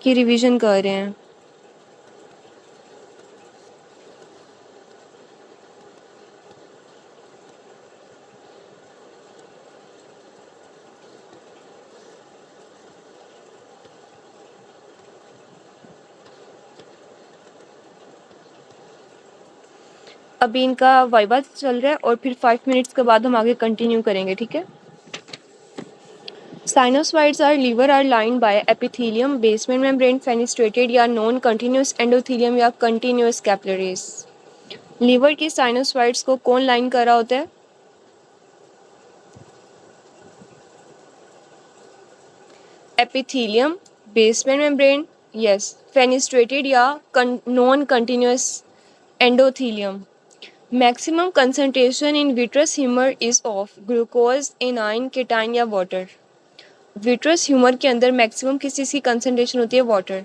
कि रिवीजन कर रहे हैं? अभी इनका वाइवा चल रहा है और फिर 5 मिनट्स के बाद हम आगे कंटिन्यू करेंगे, ठीक है? Sinusoids are liver are line by epithelium, basement membrane, fenestrated या नॉन कंटिन्यूस एंडोथेलियम या कंटिन्यूस कैपिलरीज। लीवर की साइनोसाइड्स को कौन लाइन कर रहा होता है? Epithelium, basement membrane, yes, fenestrated या non continuous endothelium. Maximum concentration in vitreous humour is of glucose, alanine, creatine या वाटर। विट्रस ह्यूमर के अंदर मैक्सिमम किस चीज़ की कंसंट्रेशन होती है? Water.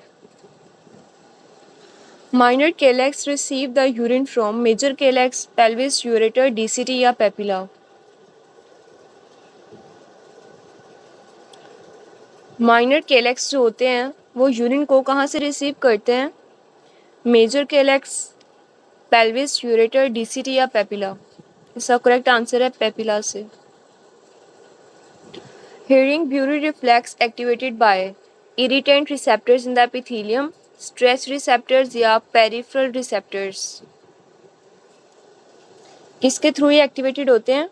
Minor calyx receive the urine from major calyx, pelvis, ureter, DCT या पेपिला। माइनर केलेक्स जो होते हैं वो यूरिन को कहाँ से रिसीव करते हैं? Major calyx, pelvis, ureter, DCT या पेपिला। इसका करेक्ट आंसर है पेपिला से। Hearing bury reflex activated by irritant receptors in the epithelium, stress receptors या peripheral receptors। किसके थ्रू ये एक्टिवेटेड होते हैं?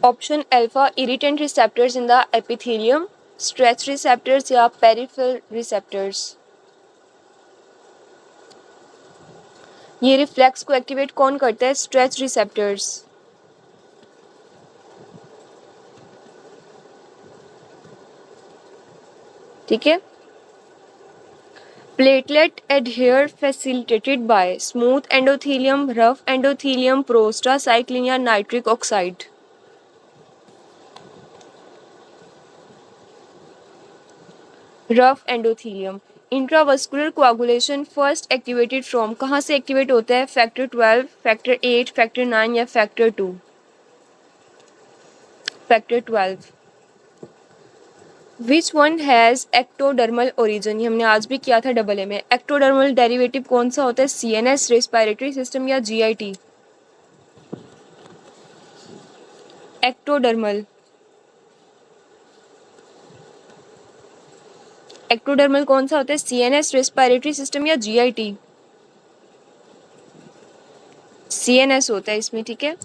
Option alpha irritant receptors in the epithelium, stress receptors या peripheral receptors। ये रिफ्लेक्स को एक्टिवेट कौन करता है? Stress receptors. ठीक है। Platelet adhere facilitated by smooth endothelium, rough endothelium, prostacyclin या nitric oxide. Rough endothelium. Intravascular coagulation first activated from, कहाँ से एक्टिवेट होता है? फैक्टर 12, फैक्टर 8, फैक्टर 9 या factor 2? Factor 12। Which one has ectodermal origin? ये हमने आज भी किया था डबल ए में। एक्टोडर्मल डेरिवेटिव कौन सा होता है? सीएनएस, रेस्पिरेटरी सिस्टम या जीआईटी? एक्टोडर्मल। एक्टोडर्मल कौन सा होता है? सीएनएस, रेस्पिरेटरी सिस्टम या जीआईटी? सीएनएस होता है इसमें, ठीक है।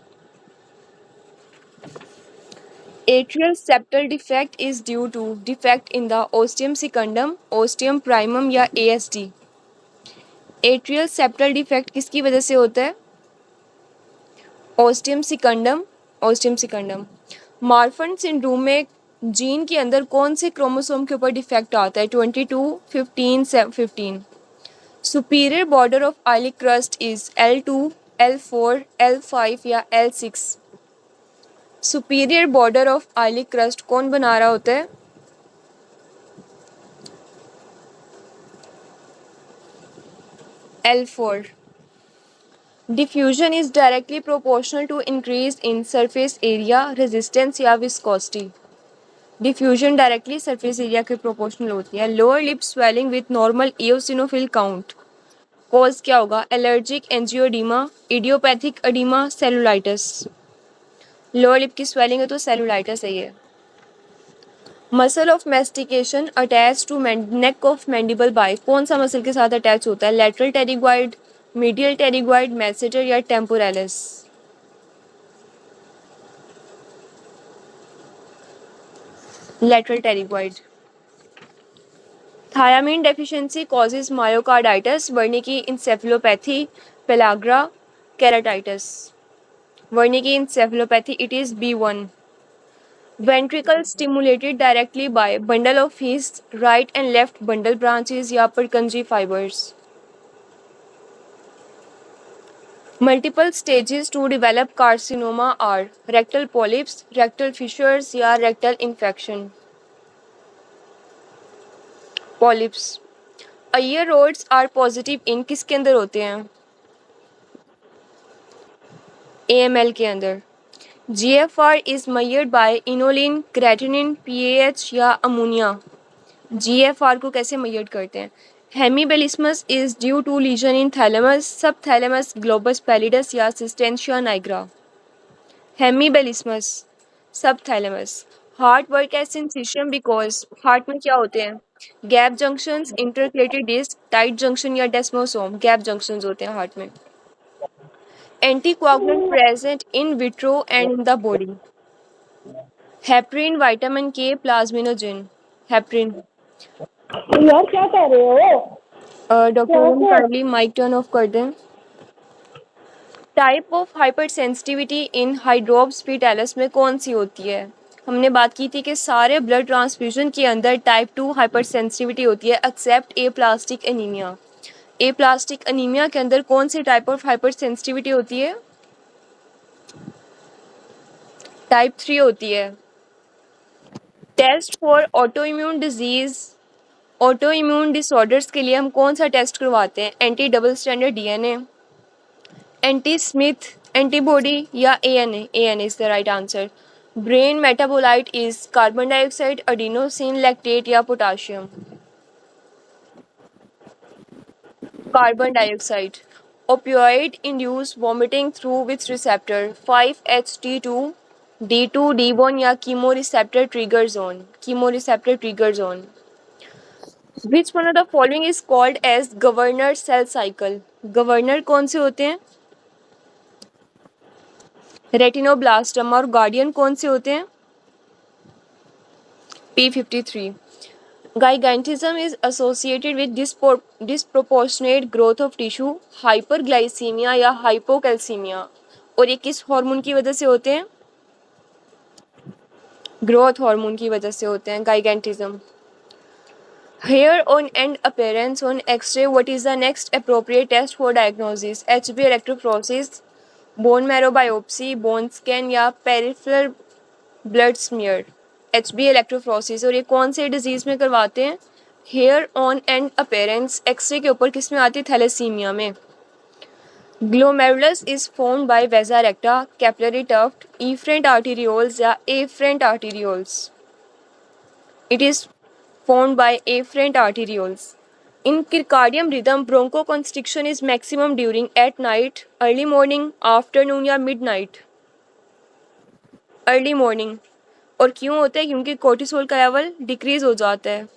Atrial septal defect is due to defect in the ostium secundum, ostium primum या ASD। Atrial septal defect किसकी वजह से होता है? Ostium secundum, ostium secundum. Marfan syndrome में जीन के अंदर कौन से क्रोमोसोम के ऊपर डिफेक्ट आता है? 22, 15, 15। Superior border of iliac crust is L2, L4, L5 या L6। Superior border of iliac crust कौन बना रहा होता है? L4। Diffusion is directly proportional to increase in surface area, resistance या viscosity। Diffusion directly surface area के proportional होती है। Lower lip swelling with normal eosinophil count, cause क्या होगा? Allergic angioedema, idiopathic oedema, cellulitis. Lower lip की swelling है तो cellulitis है ये। Muscle of mastication attach to neck of mandible by, कौन सा मसल के साथ अटैच होता है? Lateral pterygoid, medial pterygoid, masseter या temporalis? Lateral pterygoid. Thiamine deficiency causes myocarditis, Wernicke encephalopathy, pellagra, keratitis. वर्निकी encephalopathy, it is B1। Ventricle stimulated directly by bundle of His right and left bundle branches या Purkinje fibres. Multiple stages to develop carcinoma are rectal polyps, rectal fissures या rectal infection. Polyps. Auer rods are positive in, किसके अंदर होते हैं? AML के अंदर। GFR is measured by inulin, creatinine, pH या ammonia. GFR को कैसे मेजर करते हैं? Hemiballismus is due to lesion in thalamus, सब थैलेमस, ग्लोबस पैलिडस या substantia nigra. Hemiballismus, subthalamus. Heart work as syncytium because heart में क्या होते हैं? Gap junctions, intercalated disc, tight junction या डेस्मोसोम। गैप जंक्शंस होते हैं हार्ट में। Anticoagulant present in vitro and in the body. Heparin, vitamin K, plasminogen. Heparin. यार क्या कर रहे हो? Doctor ma'am kindly mic turn off कर दें। Type of hypersensitivity in hydrops में कौन सी होती है? हमने बात की थी कि सारे ब्लड ट्रांसफ्यूजन के अंदर टाइप 2 हाइपर सेंसिटिविटी होती है except aplastic anaemia. Aplastic anaemia के अंदर कौन सी टाइप ऑफ हाइपर सेंसिटिविटी होती है? टाइप 3 होती है। Test for autoimmune disease, autoimmune disorders के लिए हम कौन सा टेस्ट करवाते हैं? Anti double stranded DNA, anti Smith antibody या ANA? ANA is the right answer. Brain metabolite is carbon dioxide, adenosine, lactate या potassium? Carbon dioxide. Opioid induce vomiting through which receptor? 5-HT2, D2, D1 या chemo receptor trigger zone? Chemo receptor trigger zone. Which one of the following is called as governor cell cycle? Governor कौन से होते हैं? रेटिनोब्लास्टम। और guardian कौन से होते हैं? P53। Gigantism is associated with disproportionate growth of tissue, hyperglycaemia या हाइपोकैल्सीमिया। और ये किस हार्मोन की वजह से होते हैं? ग्रोथ हार्मोन की वजह से होते हैं gigantism. Hair on end appearance on X ray, what is the next appropriate test for diagnosis? HB electrophoresis, bone marrow biopsy, bone scan या peripheral blood smear? HB electrophoresis. और ये कौन से डिजीज में करवाते हैं? Hair on end appearance X ray के ऊपर किस में आती है? थैलेसीमिया में। Glomerulus is formed by vasa recta, capillary tuft, efferent arterioles या afferent arterioles? It is formed by afferent arterioles. In circadian rhythm, bronchoconstriction is maximum during at night, early morning, afternoon या midnight? Early morning. और क्यों होता है? क्योंकि cortisol का level decrease हो जाता है।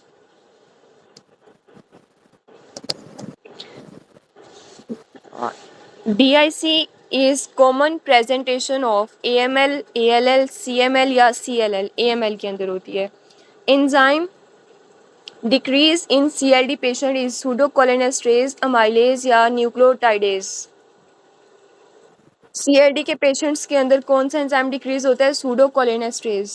DIC is common presentation of AML, ALL, CML या CLL? AML के अंदर होती है। Enzyme decrease in CLD patient is pseudocholinesterase, amylase या न्यूक्लियोटाइडेज? CLD के पेशेंट्स के अंदर कौन सा एंजाइम डिक्रीज होता है? सूडोकोलिनेस्ट्रेज।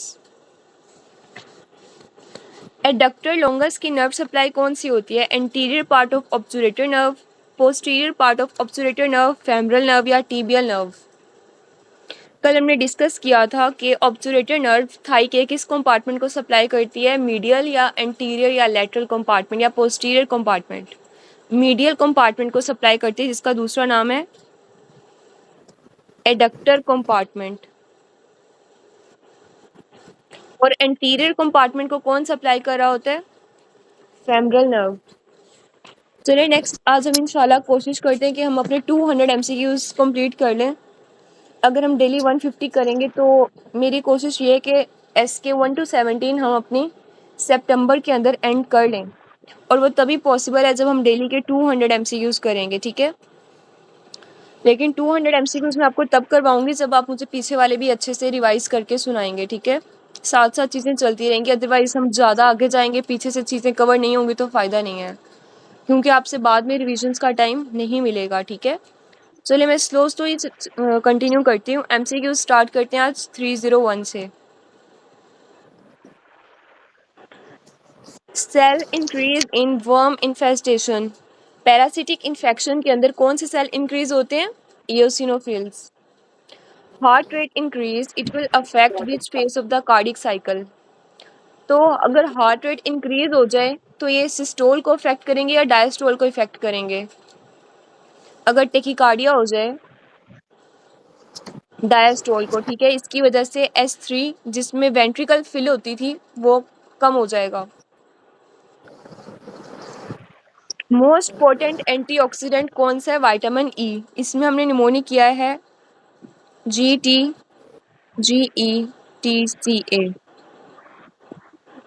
एडक्टर लॉन्गस की नर्व सप्लाई कौन सी होती है? Anterior part of obturator nerve, posterior part of obturator nerve, femoral nerve या टीबियल नर्व? कल हमने डिस्कस किया था कि ऑब्चुरेटर नर्व थाई के किस कंपार्टमेंट को सप्लाई करती है? मीडियल या एंटीरियर या लेटरल कंपार्टमेंट या पोस्टीरियर कंपार्टमेंट? मीडियल कंपार्टमेंट को सप्लाई करती है, जिसका दूसरा नाम है एडक्टर कंपार्टमेंट। और एंटीरियर कंपार्टमेंट को कौन सप्लाई कर रहा होता है? Femoral nerve. चलिए नेक्स्ट, आज हम इंशाल्लाह कोशिश करते हैं कि हम अपने 200 MCQs कंप्लीट कर लें। अगर हम डेली 150 करेंगे तो मेरी कोशिश ये है कि SK 1 to 17 हम अपनी सितंबर के अंदर एंड कर लें। और वो तभी पॉसिबल है जब हम डेली के 200 MCQs करेंगे, ठीक है? लेकिन 200 MCQs मैं आपको तब करवाऊंगी जब आप मुझे पीछे वाले भी अच्छे से रिवाइज करके सुनाएंगे, ठीक है? साथ साथ चीज़ें चलती रहेंगी, अदरवाइज हम ज़्यादा आगे जाएंगे, पीछे से चीज़ें कवर नहीं होंगी तो फ़ायदा नहीं है, क्योंकि आपसे बाद में रिविजन्स का टाइम नहीं मिलेगा, ठीक है? चलिए मैं स्लो ही कंटिन्यू करती हूँ। MCQ स्टार्ट करते हैं आज 301 से। Cell increase in worm infestation, parasitic infection के अंदर कौन से सेल इंक्रीज होते हैं? Eosinophils. Heart rate increase, it will affect which phase of the cardiac cycle? तो अगर हार्ट रेट इंक्रीज हो जाए तो ये सिस्टोल को अफेक्ट करेंगे या डायस्टोल को इफेक्ट करेंगे? अगर टेकिकार्डिया हो जाए डायस्टोल को, ठीक है। इसकी वजह से H3 जिसमें वेंट्रिकल फिल होती थी वो कम हो जाएगा। मोस्ट पोटेंट एंटीऑक्सीडेंट कौन सा है? Vitamin E. इसमें हमने निमोनिक किया है GTGETCA,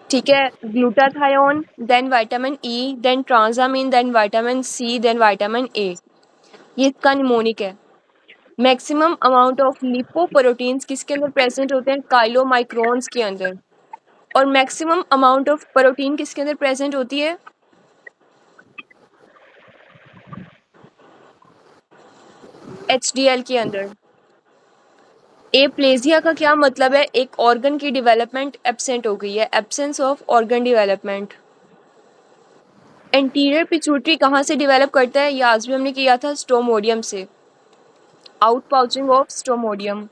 ठीक है। Glutathione, then vitamin E, then transamine, then vitamin C, then vitamin A. ये इसका निमोनिक है। मैक्सिमम अमाउंट ऑफ लिपोप्रोटीन्स किसके अंदर प्रेजेंट होते हैं? काइलोमाइक्रोन्स के अंदर। और मैक्सिमम अमाउंट ऑफ प्रोटीन किसके अंदर प्रेजेंट होती है? HDL के अंदर। एप्लेजिया का क्या मतलब है? एक ऑर्गन की डेवलपमेंट एब्सेंट हो गई है, absence of organ development. Anterior pituitary कहाँ से डेवलप करता है? ये आज भी हमने किया था, स्टोमोडियम से। Out pouching of stomodeum.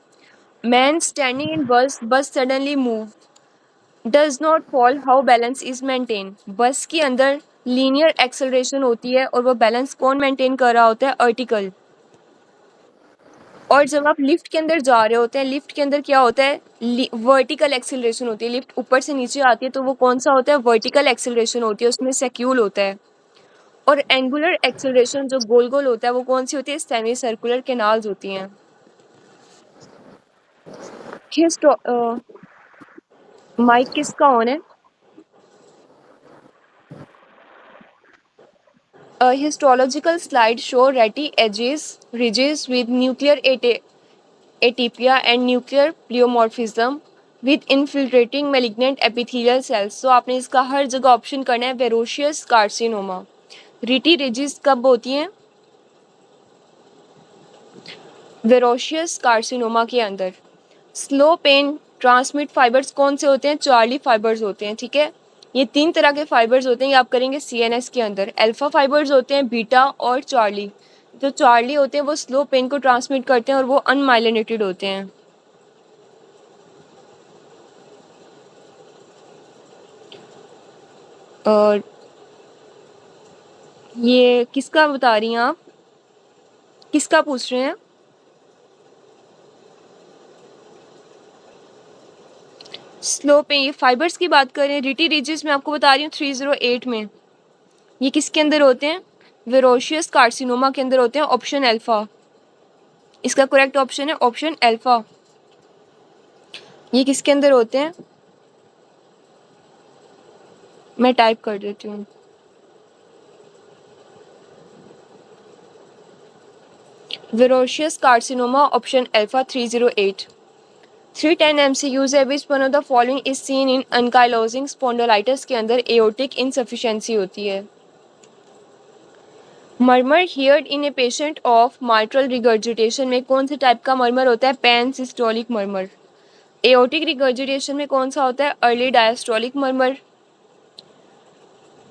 Man standing in bus suddenly move does not fall, how balance is maintain. Bus के अंदर लीनियर एक्सेलरेशन होती है और वो बैलेंस कौन मेंटेन कर रहा होता है? वर्टिकल। और जब आप लिफ्ट के अंदर जा रहे होते हैं, लिफ्ट के अंदर क्या होता है? वर्टिकल एक्सेलरेशन होती है। लिफ्ट ऊपर से नीचे आती है तो वो कौन सा होता है? वर्टिकल एक्सेलरेशन होती है, उसमें सेक्यूल होता है। और एंगुलर एक्सेलरेशन जो गोल गोल होता है वो कौन सी होती है? सेमी सर्कुलर कैनाल्स होती हैं। माइक किसका ऑन है? A histological slide show ratty edges, ridges with nuclear atypia and nuclear pleomorphism with infiltrating malignant epithelial cells. So आपने इसका हर जगह ऑप्शन करना है वेरोशियस कार्सिनोमा। रिटी रिजिस कब होती हैं? वेरोशियस कार्सिनोमा के अंदर। स्लो पेन ट्रांसमिट फाइबर्स कौन से होते हैं? चार्ली फाइबर्स होते हैं, ठीक है। ये 3 तरह के फाइबर्स होते हैं, ये आप करेंगे CNS के अंदर। अल्फा फाइबर्स होते हैं, बीटा और चार्ली। जो चार्ली होते हैं वो स्लो पेन को ट्रांसमिट करते हैं और वो अनमाइलिनेटेड होते हैं। और ये किसका बता रही हैं आप? किसका पूछ रहे हैं? स्लो पेन, ये फाइबर्स की बात कर रहे हैं। रिटी रिजिस मैं आपको बता रही हूँ 308 में। ये किसके अंदर होते हैं? वेरोशियस कार्सिनोमा के अंदर होते हैं, ऑप्शन अल्फा। इसका करेक्ट ऑप्शन है ऑप्शन अल्फा। ये किसके अंदर होते हैं? मैं टाइप कर देती हूँ। Verrucous carcinoma option alpha 308। 310 MCQs है। Which one of the following is seen in ankylosing spondylitis के अंदर एओर्टिक इनसफिशिएंसी होती है। Murmur heard in a patient of mitral regurgitation में कौन से टाइप का मर्मर होता है? Pan systolic murmur. Aortic regurgitation में कौन सा होता है? अर्ली डायस्टोलिक मर्मर,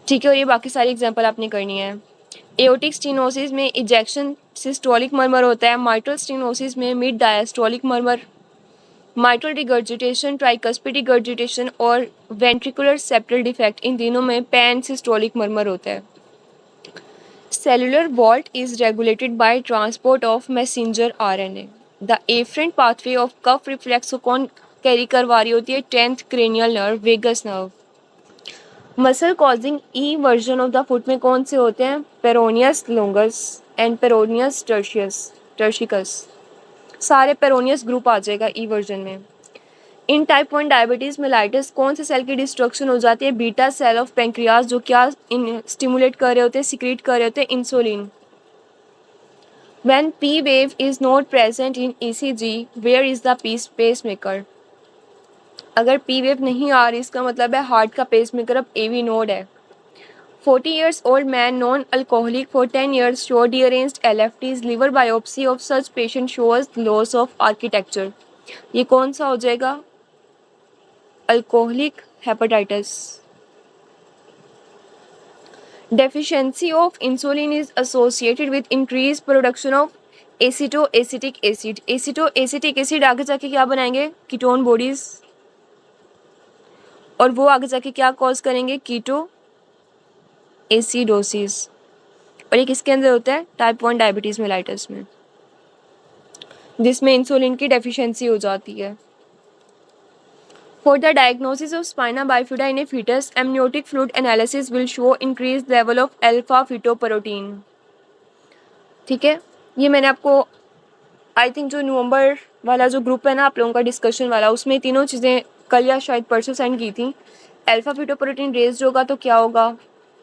ठीक है। और ये बाकी सारी एग्जांपल आपने करनी है। एओर्टिक स्टेनोसिस में इजेक्शन सिस्टोलिक मर्मर होता है। माइट्रल स्टेनोसिस में mid diastolic murmur. Mitral regurgitation, tricuspid regurgitation और वेंट्रिकुलर सेप्टल डिफेक्ट, इन तीनों में पैन सिस्टोलिक मर्मर होता है। Cellular vault is regulated by transport of messenger RNA। The afferent pathway of cough reflex को कौन कैरी करवा रही होती है? 10th cranial nerve, vagus nerve. Muscle causing eversion of the foot में कौन से होते हैं? Peroneus longus and peroneus tertius. सारे पेरोनियस ग्रुप आ जाएगा ई वर्जन में। इन टाइप 1 डायबिटीज मेलाइटिस कौन से सेल की डिस्ट्रक्शन हो जाती है? बीटा सेल ऑफ पेंक्रियाज, जो क्या स्टिमुलेट कर रहे होते हैं, सिक्रीट कर रहे होते हैं insulin. When P wave is not present in ECG, where is the pacemaker. अगर पी वेव नहीं आ रही इसका मतलब है हार्ट का पेसमेकर अब AV नोड है। 40 years old man non alcoholic for 10 years showed deranged LFTs, liver biopsy of such patient shows loss of architecture। ये कौन सा हो जाएगा? Alcoholic hepatitis. Deficiency of insulin is associated with increased production of acetoacetic acid. Acetoacetic acid आगे जाके क्या बनाएंगे? Ketone bodies, और वो आगे जाके क्या कॉज करेंगे? Ketoacidosis. और ये किसके अंदर होता है? टाइप 1 डायबिटीज मेलाइटिस में। जिसमें इंसुलिन की डेफिशिएंसी हो जाती है। For the diagnosis of spina bifida in a foetus, amniotic fluid analysis will show increase level of alpha fetoprotein. ठीक है, ये मैंने आपको आई थिंक जो नवंबर वाला जो ग्रुप है ना आप लोगों का डिस्कशन वाला, उसमें तीनों चीज़ें कल या शायद परसों सेंड की थी। अल्फा फिटोप्रोटीन रेज्ड होगा तो क्या होगा,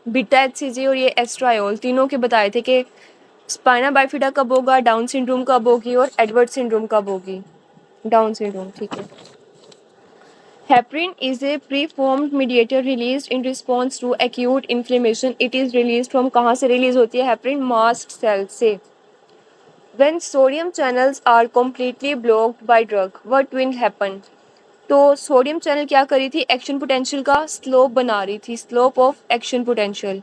बीटा एचसीजी और ये एस्ट्रायोल तीनों के बताए थे कि स्पाइना बाइफिडा कब होगा, डाउन सिंड्रोम कब होगी और एडवर्ड सिंड्रोम कब होगी। डाउन सिंड्रोम, ठीक है। Heparin is a preformed mediator released in response to acute inflammation. It is release from, कहाँ से रिलीज होती है हेपरिन? मास्ट सेल से। When sodium channels are completely blocked by drug, what will happen? तो sodium channel क्या कर रही थी? एक्शन पोटेंशियल का स्लोप बना रही थी, स्लोप ऑफ एक्शन पोटेंशियल।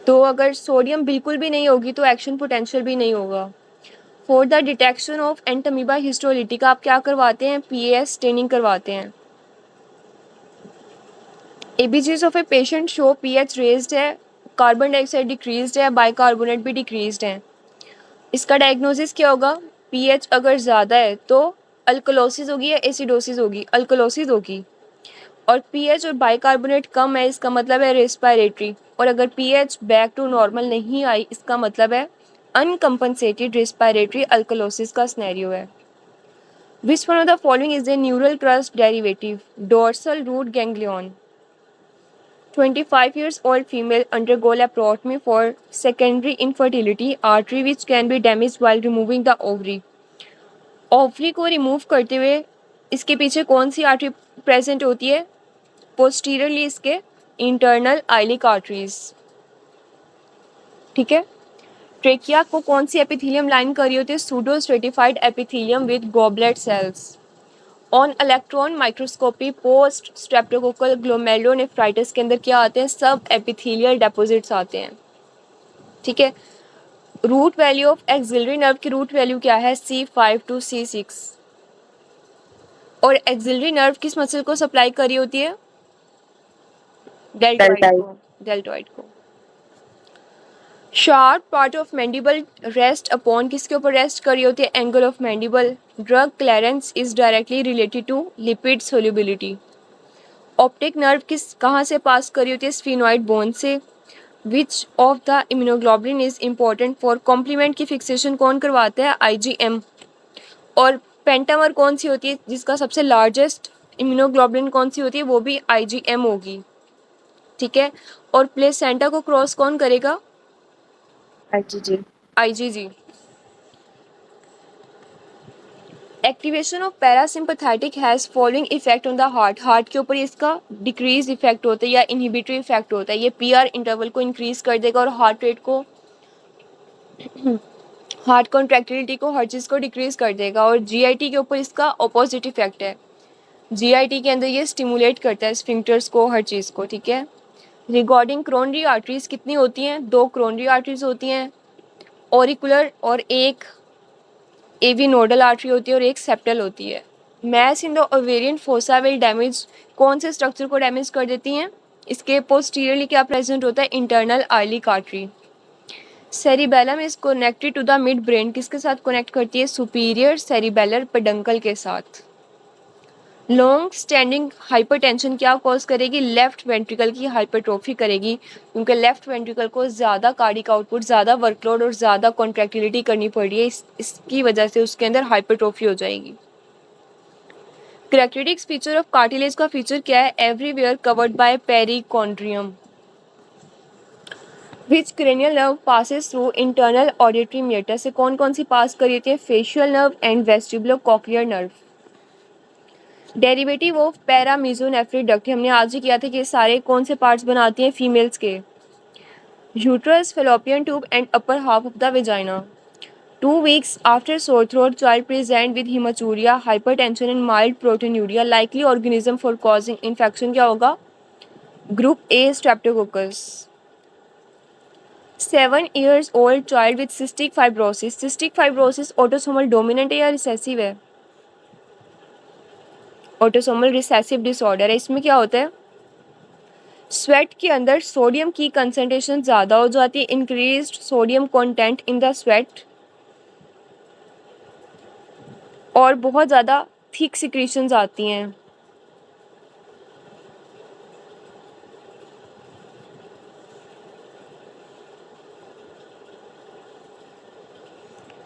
तो अगर सोडियम बिल्कुल भी नहीं होगी तो एक्शन पोटेंशियल भी नहीं होगा। For the detection of Entamoeba histolytica आप क्या करवाते हैं? पीएस स्टेनिंग करवाते हैं। ABGs of a patient show pH raised है, कार्बन डाइऑक्साइड डिक्रीज्ड है, बाइकार्बोनेट भी डिक्रीज्ड है। इसका डायग्नोसिस क्या होगा? पीएच अगर ज़्यादा है तो अल्कलोसिस होगी या एसिडोसिस होगी? अल्कलोसिस होगी। और पीएच और बाइकार्बोनेट कम है, इसका मतलब है रेस्पिरेटरी। और अगर पीएच बैक टू नॉर्मल नहीं आई, इसका मतलब है अनकम्पनसेटेड रेस्पिरेटरी अल्कलोसिस का सिनेरियो है। Which one of the following is a neural crest derivative? Dorsal root ganglion. 25 years old female undergo laparotomy for secondary infertility, artery which can be damaged while removing the ovary. Ovary को remove करते हुए इसके पीछे कौन सी artery present होती है? Posteriorly इसके internal iliac arteries. ठीक है। ट्रेकिया को कौन सी एपिथेलियम लाइन कर रही होती है? Pseudo stratified epithelium with goblet cells. On electron microscopy post streptococcal glomerulonephritis के अंदर क्या आते हैं? सब एपिथेलियल डेपोजिट्स आते हैं। ठीक है। Root value of axillary nerve की रूट वैल्यू क्या है? C5 to C6। और एक्सिलरी नर्व किस मसल को सप्लाई कर रही होती है? डेल्टॉइड को। डेल्टॉइड को। Sharp part of mandible rest upon, किसके ऊपर रेस्ट कर रही होती है? Angle of mandible. Drug clearance is directly related to lipid solubility. Optic nerve कहाँ से पास कर रही होती है? स्फीनोइड बोन से। Which of the immunoglobulin is important for complement की फिक्सेशन कौन करवाता है? IgM। और पेंटामर कौन सी होती है जिसका सबसे लार्जेस्ट इम्यूनोग्लोबुलिन कौन सी होती है? वो भी IgM होगी। ठीक है। और प्लेसेंटा को क्रॉस कौन करेगा? IgG। Activation of parasympathetic has following effect on the heart. Heart के ऊपर इसका डिक्रीज इफेक्ट होता है या इनहिबिटरी इफेक्ट होता है। ये PR इंटरवल को इंक्रीज कर देगा और हार्ट रेट को, हार्ट कॉन्ट्रैक्टिलिटी को, हर चीज़ को डिक्रीज कर देगा। और GIT के ऊपर इसका ऑपोजिट इफेक्ट है। GIT के अंदर ये स्टिमुलेट करता है स्फिंक्टर्स को, हर चीज़ को। ठीक है। रिगार्डिंग क्रोनरी आर्टरीज कितनी होती हैं? 2 क्रोनरी आर्टरीज होती हैं, ऑरिकुलर, और एक AV नोडल आर्टरी होती है और एक सेप्टल होती है। Mass in the ovarian fossa will damage, कौन से स्ट्रक्चर को डैमेज कर देती हैं? इसके पोस्टीरियरली क्या प्रेजेंट होता है? Internal iliac artery. Cerebellum is connected to the mid brain, किसके साथ कनेक्ट करती है? सुपीरियर सेरिबेलर पेडंकल के साथ। लॉन्ग स्टैंडिंग हाइपरटेंशन क्या कॉज करेगी? लेफ्ट वेंट्रिकल की हाइपरट्रोफी करेगी, क्योंकि लेफ्ट वेंट्रिकल को ज़्यादा कार्डिक आउटपुट, ज़्यादा वर्कलोड और ज़्यादा कॉन्ट्रैक्टिलिटी करनी पड़ रही है। इसकी वजह से उसके अंदर हाइपरट्रोफी हो जाएगी। कैरेक्टरिस्टिक्स फीचर ऑफ कार्टिलेज का फीचर क्या है? Everywhere covered by perichondrium. Which cranial nerve passes through internal auditory meatus, से कौन कौन सी पास कर रही है? Facial nerve and vestibulocochlear nerve. Derivative of paramesonephric duct, हमने आज ही किया था कि ये सारे कौन से पार्ट्स बनाती हैं? फीमेल्स के। Uterus, fallopian tube and upper half of the vagina. 2 weeks after sore throat, child present with hematuria, hypertension and mild proteinuria. Likely organism for causing infection क्या होगा? Group A Streptococcus. 7 years old child with cystic fibrosis. Cystic fibrosis autosomal dominant है या recessive है? Autosomal recessive disorder है। इसमें क्या होता है? स्वेट के अंदर सोडियम की कंसंट्रेशन ज़्यादा हो जाती है, increased sodium content in the sweat, और बहुत ज़्यादा थिक सिक्रीशंस आती हैं।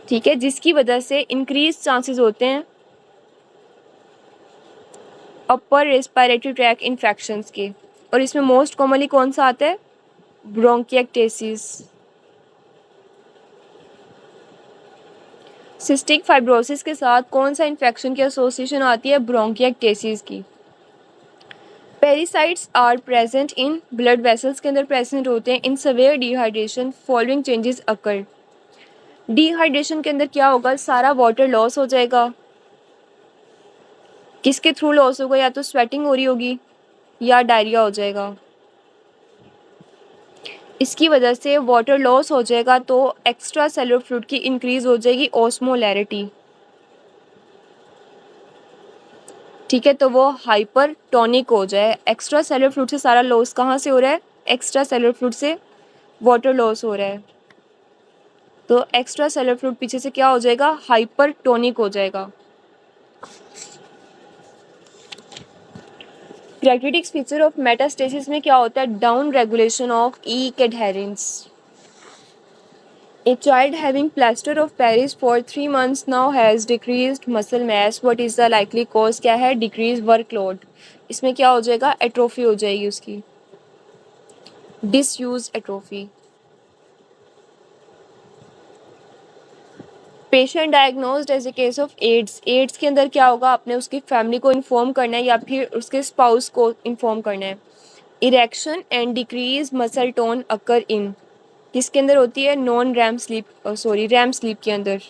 ठीक है, जिसकी वजह से इंक्रीज चांसेस होते हैं अपर रेस्पिरेटरी ट्रैक इन्फेक्शंस के। और इसमें मोस्ट कॉमनली कौन सा आता है? ब्रोंकिएक्टेसिस। सिस्टिक फाइब्रोसिस के साथ कौन सा इन्फेक्शन की एसोसिएशन आती है? ब्रोंकिएक्टेसिस की। Pericytes are present in blood vessels के अंदर प्रेजेंट होते हैं in severe dehydration following changes occur. Dehydration के अंदर क्या होगा? सारा वाटर लॉस हो जाएगा। किसके थ्रू लॉस होगा? या तो स्वेटिंग हो रही होगी या डायरिया हो जाएगा। इसकी वजह से वाटर लॉस हो जाएगा तो एक्स्ट्रा सेलुलर फ्लूइड की इंक्रीज हो जाएगी, ऑस्मोलैरिटी। ठीक है, तो वो हाइपरटोनिक हो जाए। एक्स्ट्रा सेलुलर फ्लूइड से सारा लॉस कहाँ से हो रहा है? एक्स्ट्रा सेलुलर फ्लूइड से वाटर लॉस हो रहा है, तो एक्स्ट्रा सेलुलर फ्लूइड पीछे से क्या हो जाएगा? हाइपरटोनिक हो जाएगा। कैरेक्टरिस्टिक फीचर ऑफ मेटास्टेसिस में क्या होता है? Down regulation of ईक adherence. A child having plaster of Paris for 3 months now has decreased muscle mass. What is the likely cause? क्या है? Decreased workload. इसमें क्या हो जाएगा? एट्रोफी हो जाएगी उसकी, disuse atrophy. Patient diagnosed as a case of AIDS. AIDS के अंदर क्या होगा? आपने उसकी फैमिली को इन्फॉर्म करना है या फिर उसके स्पाउस को इन्फॉर्म करना है। Erection and decrease muscle tone occur in, किसके अंदर होती है? Non REM sleep, REM sleep के अंदर।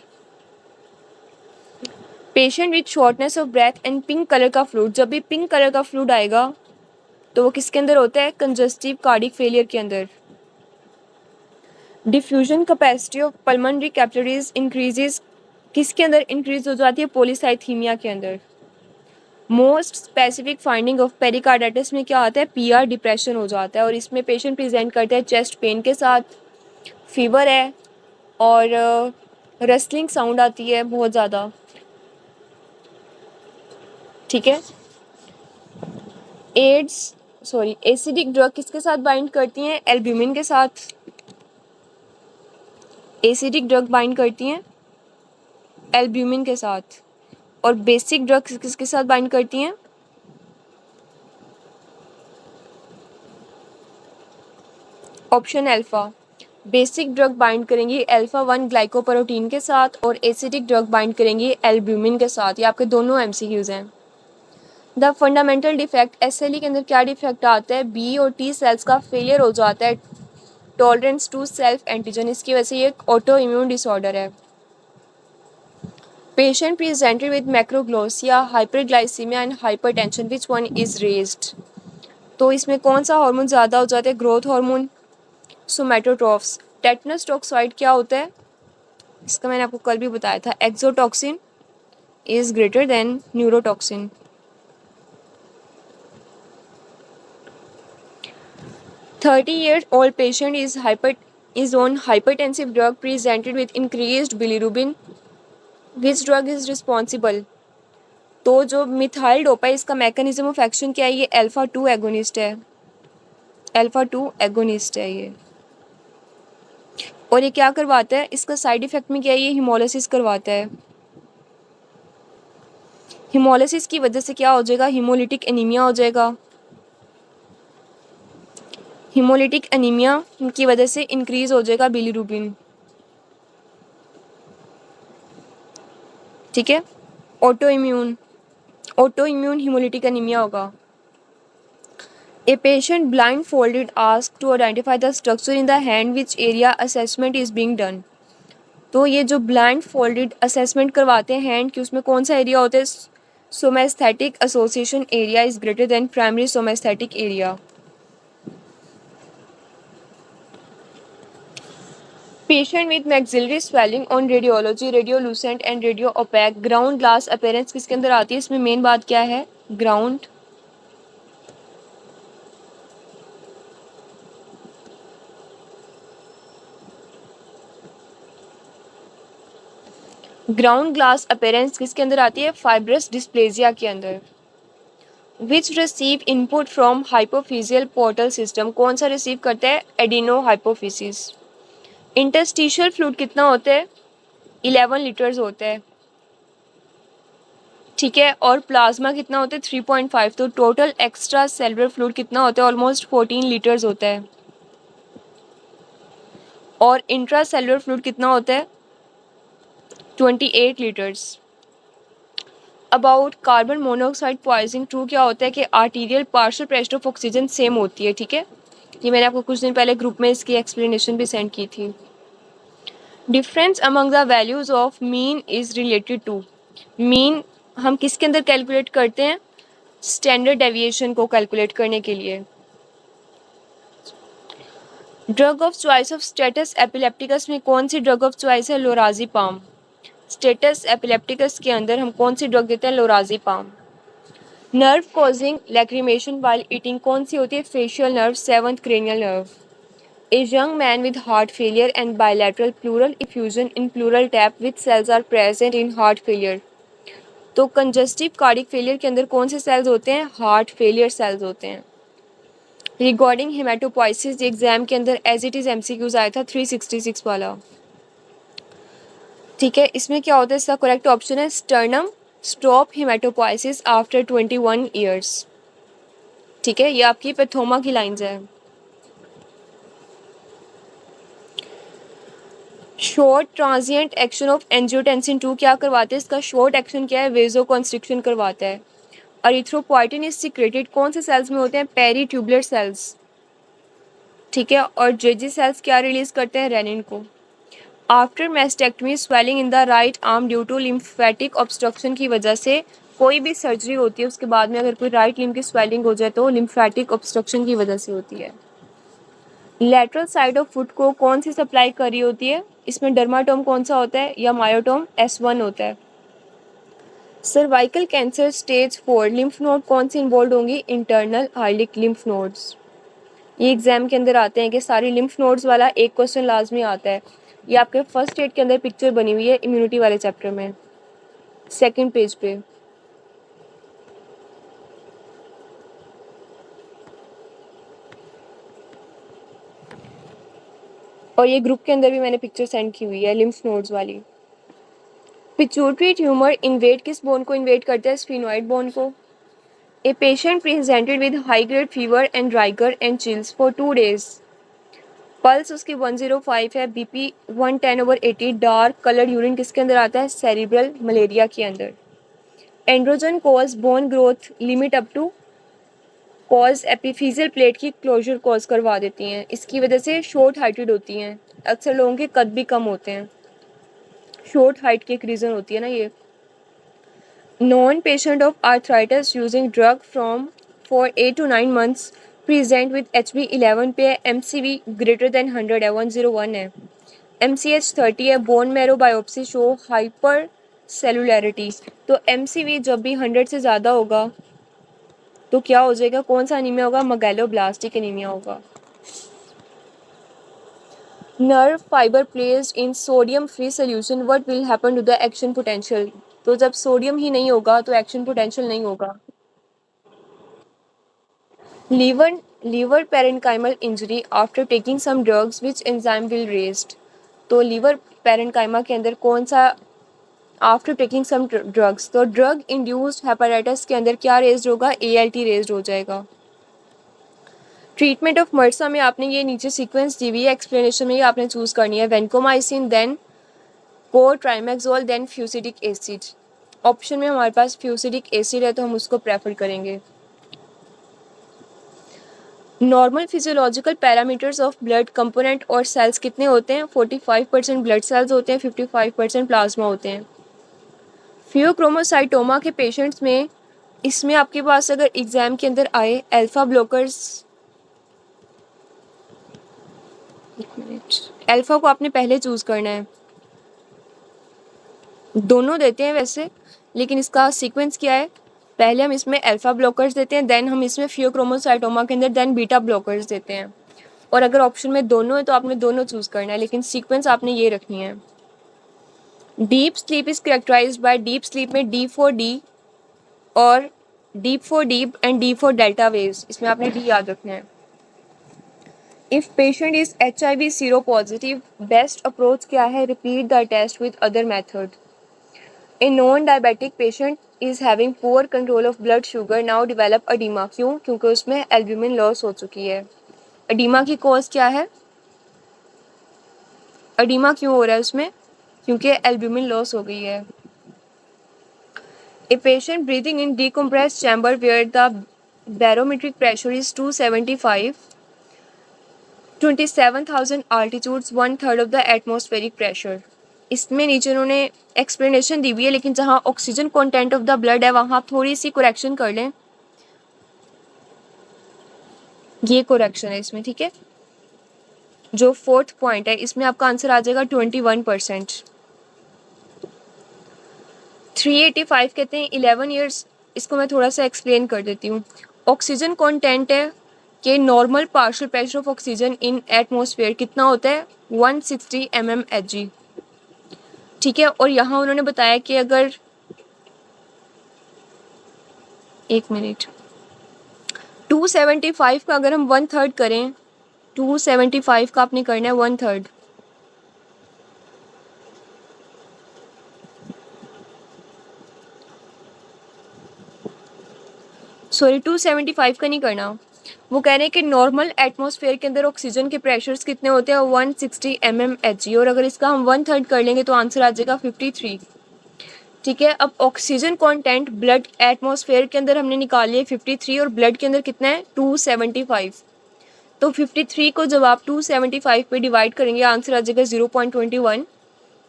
Patient with shortness of breath and pink colour का फ्लूइड। जब भी पिंक कलर का फ्लूइड आएगा तो वो किसके अंदर होता है? कंजस्टिव कार्डिक फेलियर के अंदर। Diffusion capacity of pulmonary capillaries increases, किसके अंदर इंक्रीज हो जाती है? पॉलीसाइथीमिया के अंदर। Most specific finding of pericarditis में क्या आता है? पीआर डिप्रेशन हो जाता है, और इसमें पेशेंट प्रेजेंट करते हैं चेस्ट पेन के साथ, फीवर है और रेस्लिंग साउंड आती है बहुत ज़्यादा। ठीक है, एसिडिक ड्रग किसके साथ बाइंड करती हैं? एल्ब्यूमिन के साथ। एसिडिक ड्रग बाइंड करती हैं एल्ब्यूमिन के साथ, और बेसिक ड्रग किसके साथ बाइंड करती हैं? Option alpha. Basic drug bind करेंगी अल्फा 1 ग्लाइकोप्रोटीन के साथ, और एसिडिक ड्रग बाइंड करेंगी एल्ब्यूमिन के साथ। ये आपके दोनों एमसीक्यूज हैं। द फंडामेंटल डिफेक्ट, एसएलई के अंदर क्या डिफेक्ट आता है? बी और टी सेल्स का फेलियर हो जाता है टॉलरेंस टू सेल्फ एंटीजन। इसकी वजह से ये एक ऑटो इम्यून डिसऑर्डर है। Patient presented with macroglossia, hyperglycaemia and hypertension, which one is raised? तो इसमें कौन सा हार्मोन ज़्यादा हो जाता है? Growth hormone, somatotrophs. Tetanus toxoid क्या होता है? इसका मैंने आपको कल भी बताया था, exotoxin is greater then neurotoxin. Thirty years old patient is on hypertensive drug presented with increased bilirubin. Which drug is responsible? तो जो मिथाइल डोपा है इसका मैकेनिज्म ऑफ एक्शन क्या है? ये अल्फा 2 एगोनिस्ट है, अल्फा 2 एगोनिस्ट है ये। और ये क्या करवाता है? इसका साइड इफेक्ट में क्या है? ये हिमोलिसिस करवाता है। हिमोलिसिस की वजह से क्या हो जाएगा? हिमोलिटिक एनीमिया हो जाएगा। हिमोलिटिक एनीमिया की वजह से इंक्रीज हो जाएगा बिलिरुबिन। ठीक है, ऑटो इम्यून हिमोलिटिक एनीमिया होगा। A patient blindfolded ask to identify the structure in the hand which area assessment is being done. तो ये जो ब्लाइंड फोल्डेड असेसमेंट करवाते हैं हैंड की, उसमें कौन सा एरिया होता है? Somesthetic association area is greater than primary somesthetic area. Patient with maxillary swelling on radiology, radiolucent and radio opaque, ground glass appearance किसके अंदर आती है? इसमें मेन बात क्या है? ग्राउंड ग्राउंड ग्लास अपीयरेंस किसके अंदर आती है? फाइब्रस डिस्प्लेजिया के अंदर। Which receive input from hypophyseal portal system, कौन सा रिसीव करता है? Adeno hypophysis. इंटरस्टिशियल फ्लूइड कितना होता है? 11 लीटर्स होता है, ठीक है। और प्लाज्मा कितना होता है? 3.5। तो टोटल एक्स्ट्रा सेलुलर फ्लूइड कितना होता है? ऑलमोस्ट 14 लीटर्स होता है। और इंट्रा सेलुलर फ्लूइड कितना होता है? 28 litres. About carbon monoxide poisoning true क्या होता है कि arterial partial pressure of oxygen same होती है, ठीक है। ये मैंने आपको कुछ दिन पहले ग्रुप में इसकी एक्सप्लेनेशन भी सेंड की थी। Difference among the values of mean is related to, mean हम किसके अंदर कैलकुलेट करते हैं? स्टैंडर्ड डेविएशन को कैलकुलेट करने के लिए। Drug of choice of status epilepticus में कौन सी ड्रग ऑफ चॉइस है? लोराज़ेपाम। स्टेटस एपिलेप्टिकस के अंदर हम कौन सी ड्रग देते हैं? Lorazepam. Nerve causing lacrimation while eating कौन सी होती है? Facial nerve, seventh cranial nerve. A young man with heart failure and bilateral pleural effusion in pleural tap which cells are present in heart failure। तो congestive cardiac failure के अंदर कौन से cells होते हैं? हार्ट फेलियर सेल्स होते हैं। Regarding haematopoiesis exam के अंदर एज इट इज एमसीक्यूज आया था 366 वाला, ठीक है। इसमें क्या होता है? इसका करेक्ट ऑप्शन है sternum stop haematopoiesis after 21 years, ठीक है। ये आपकी पैथोमा की लाइंस है। Short transient action of angiotensin 2 क्या करवाते हैं? इसका शॉर्ट एक्शन क्या है? वेजो कॉन्स्ट्रिक्शन करवाता है। एरिथ्रोपोइटिन इज सीक्रेटेड कौन से सेल्स में होते हैं? पेरी ट्यूबुलर सेल्स, ठीक है। और जेजी सेल्स क्या रिलीज करते हैं? रेनिन को। After mastectomy swelling in the right arm due to lymphatic obstruction की वजह से, कोई भी सर्जरी होती है उसके बाद में अगर कोई राइट लिम्फ की स्वेलिंग हो जाए तो लिम्फेटिक ऑब्स्ट्रक्शन की वजह से होती है। लेटरल साइड ऑफ फुट को कौन सी सप्लाई कर रही होती है? इसमें डर्माटोम कौन सा होता है? या मायोटोम S1 होता है। Cervical cancer stage 4 lymph node कौन सी इन्वॉल्व होंगी? Internal iliac lymph nodes. ये एग्जाम के अंदर आते हैं कि सारी लिम्फ नोड्स वाला एक क्वेश्चन लाजमी आता है। ये आपके फर्स्ट एड के अंदर पिक्चर बनी हुई है इम्यूनिटी वाले चैप्टर में, सेकंड पेज पे। और ये ग्रुप के अंदर भी मैंने पिक्चर सेंड की हुई है लिम्फ नोड्स वाली। पिट्यूटरी ट्यूमर इन्वेट किस बोन को इन्वेट करता है? स्फिनोइड बोन को। A patient presented with high grade fever and rigor and chills for 2 days। Pulse उसकी 105 है, बीपी 110/80, डार्क कलर यूरिन किसके अंदर आता है? सेरिब्रल मलेरिया के अंदर। Androgen cause bone growth limit up to, cause epiphyseal plate की क्लोजर कॉज करवा देती हैं। इसकी वजह से शॉर्ट हाइटेड होती हैं, अक्सर लोगों के कद भी कम होते हैं, शॉर्ट हाइट की एक रीज़न होती है ना ये। Non patient of arthritis using drug from for 8 to 9 months present with HB11 पे MCV ग्रेटर देन 100 है, 101 है। MCH 30 है। Bone marrow biopsy show hyper cellularity. तो MCV जब भी 100 से ज़्यादा होगा तो क्या हो जाएगा? कौन सा अनीमिया होगा? मेगालोब्लास्टिक एनीमिया होगा। Nerve fibre placed in sodium free solution what will happen to the action potential. तो जब सोडियम ही नहीं होगा तो एक्शन पोटेंशियल नहीं होगा। Liver parenchymal injury after taking some drugs which enzyme will raised. तो लीवर पेरेन्काइमा के अंदर कौन सा आफ्टर टेकिंग सम ड्रग्स, तो ड्रग इंड्यूस्ड हेपेटाइटिस के अंदर क्या रेज्ड होगा? ALT रेज्ड हो जाएगा। ट्रीटमेंट ऑफ मर्सा में आपने ये नीचे सीक्वेंस दी हुई है, एक्सप्लेनेशन में ये आपने चूज करनी है। Vancomycin, then cotrimoxazole, then fusidic acid. Option में हमारे पास फ्यूसिडिक एसिड है तो हम उसको प्रेफर करेंगे। Normal physiological parameters of blood component और सेल्स कितने होते हैं? 45% ब्लड सेल्स होते हैं, 55% प्लाज्मा होते हैं। फियोक्रोमोसाइटोमा के पेशेंट्स में, इसमें आपके पास अगर एग्जाम के अंदर आए अल्फा ब्लॉकर्स, एक मिनट, अल्फा को आपने पहले चूज करना है। दोनों देते हैं वैसे, लेकिन इसका सीक्वेंस क्या है? पहले हम इसमें अल्फा ब्लॉकर्स देते हैं, देन हम इसमें फियोक्रोमोसाइटोमा के अंदर देन बीटा ब्लॉकर्स देते हैं। और अगर ऑप्शन में दोनों है तो आपने दोनों चूज करना है, लेकिन सीक्वेंस आपने ये रखनी है। Deep sleep is characterised by deep sleep में डी फॉर डी और deep for deep and D for delta waves, इसमें आपने डी याद रखना है। If patient is HIV sero positive, best approach क्या है? Repeat the test with other method. A non diabetic patient is having poor control of blood sugar now develop oedema, क्यों? क्योंकि उसमें एल्ब्यूमिन लॉस हो चुकी है। अडीमा की cause क्या है? अडीमा क्यों हो रहा है उसमें? क्योंकि एल्ब्यूमिन लॉस हो गई है। A patient breathing in decompressed chamber where the barometric pressure is 275, 27,000 altitudes, one third of the atmospheric pressure. इसमें नीचे उन्होंने एक्सप्लेनेशन दी हुई है, लेकिन जहाँ oxygen content of the blood है वहाँ थोड़ी सी करेक्शन कर लें। ये करेक्शन है इसमें, ठीक है। जो फोर्थ पॉइंट है इसमें आपका आंसर आ जाएगा 21%। 385 कहते हैं 11 ईयर्स। इसको मैं थोड़ा सा एक्सप्लेन कर देती हूँ। ऑक्सीजन कंटेंट है कि normal partial pressure of oxygen in atmosphere कितना होता है? 160 mmHg, ठीक है। और यहाँ उन्होंने बताया कि अगर एक मिनट 275 का अगर हम 1/3 करें, 275 का आपने करना है 1/3, सॉरी 275 का नहीं करना। वो कह रहे हैं कि नॉर्मल एटमॉस्फेयर के अंदर ऑक्सीजन के प्रेशर्स कितने होते हैं? 160 mmHg, और अगर इसका हम 1/3 कर लेंगे तो आंसर आ जाएगा 53, ठीक है। अब ऑक्सीजन कंटेंट ब्लड एटमॉस्फेयर के अंदर हमने निकाल लिया 53 और ब्लड के अंदर कितना है? 275। तो 53 को जब आप 275 पे डिवाइड करेंगे आंसर आ जाएगा 0.21।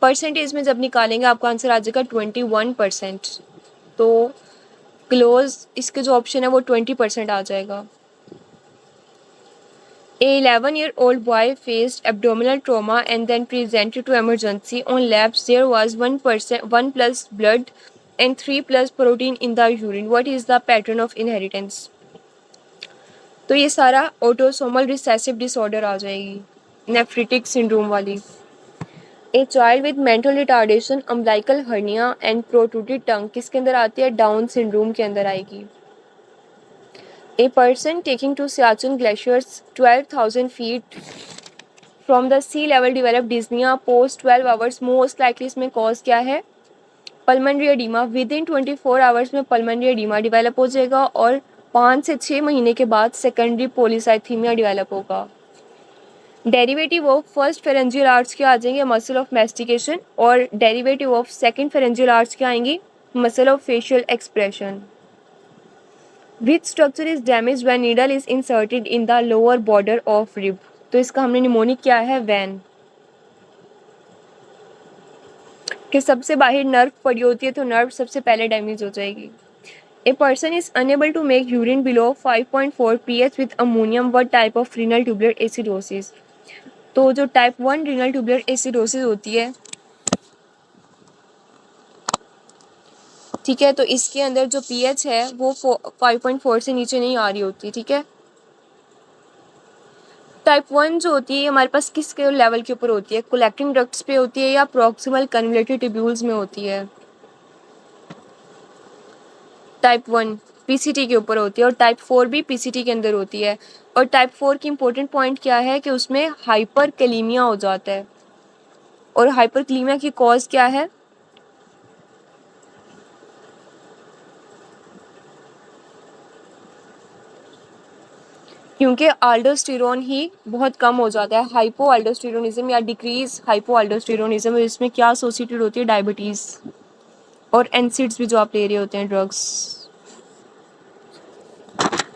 परसेंटेज में जब निकालेंगे आपका आंसर आ जाएगा 21%। तो क्लोज इसके जो ऑप्शन है वो 20% आ जाएगा। A 11-year-old boy faced abdominal trauma and then presented to emergency. On labs, there was 1 plus blood and 3 plus protein in the urine. What is the pattern of inheritance? तो ये सारा autosomal recessive disorder आ जाएगी, nephritic syndrome वाली। A child with mental retardation, umbilical hernia and protruded tongue किसके अंदर आती है? Down syndrome के अंदर आएगी। A person taking to Siachen glaciers 12,000 feet from the sea level developed dyspnea post 12 hours. Most likely इसमें cause क्या है? Pulmonary oedema. With in 24 hours में पल्मोनरी एडिमा डिवेलप हो जाएगा और 5 से 6 महीने के बाद सेकेंडरी पोलीसाइथीमिया डिवेलप होगा। Derivative of first pharyngeal arch क्या आ जाएंगे? मसल ऑफ मैस्टिकेशन, और derivative of second pharyngeal arch क्या आएंगी? Muscle of facial expression. Which structure is damaged when needle is inserted in the lower border of rib? तो इसका हमने mnemonic क्या है? वैन। कि सबसे बाहर नर्व पड़ी होती है तो नर्व सबसे पहले डैमेज हो जाएगी। A person is unable to make urine below 5.4 pH with ammonium. What type of renal tubular acidosis? तो जो टाइप 1 renal tubular acidosis होती है, ठीक है, तो इसके अंदर जो pH है वो 5.4 से नीचे नहीं आ रही होती, ठीक है। टाइप 1 जो होती है हमारे पास किसके लेवल के ऊपर होती है? कलेक्टिंग डक्ट्स पे होती है या प्रॉक्सिमल कन्वोल्यूटिव ट्यूब्यूल्स में होती है? टाइप 1 पीसीटी के ऊपर होती है और टाइप 4 भी पीसीटी के अंदर होती है। और टाइप 4 की इंपॉर्टेंट पॉइंट क्या है कि उसमें हाइपरकैलेमिया हो जाता है। और हाइपरकैलेमिया की कॉज क्या है? क्योंकि अल्डोस्टेरोन ही बहुत कम हो जाता है। हाइपो अल्डोस्टेरोनिज्म या डिक्रीज हाइपो अल्डोस्टेरोनिज्म, इसमें क्या एसोसिएटेड होती है? डायबिटीज़ और एनसिड्स भी जो आप ले रहे होते हैं drugs.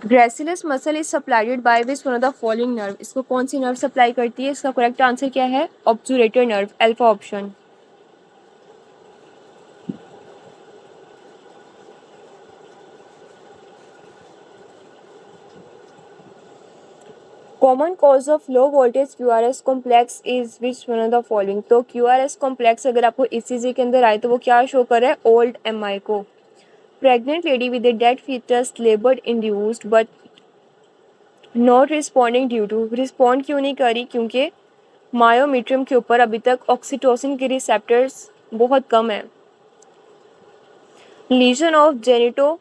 Gracilis muscle is supplied by which one of the following nerve? इसको कौन सी नर्व सप्लाई करती है? इसका करेक्ट आंसर क्या है? Obturator nerve, alpha option. Common cause of low voltage QRS complex is which one of the following? तो QRS complex अगर आपको ECG के अंदर आए तो वो क्या शो कर रहा है? ओल्ड MI को। Pregnant lady with a dead foetus laboured induced but not responding due to, respond क्यों नहीं करी? क्योंकि मायोमीट्रियम के ऊपर अभी तक ऑक्सीटोसिन के रिसेप्टर्स बहुत कम है। Lesion of genito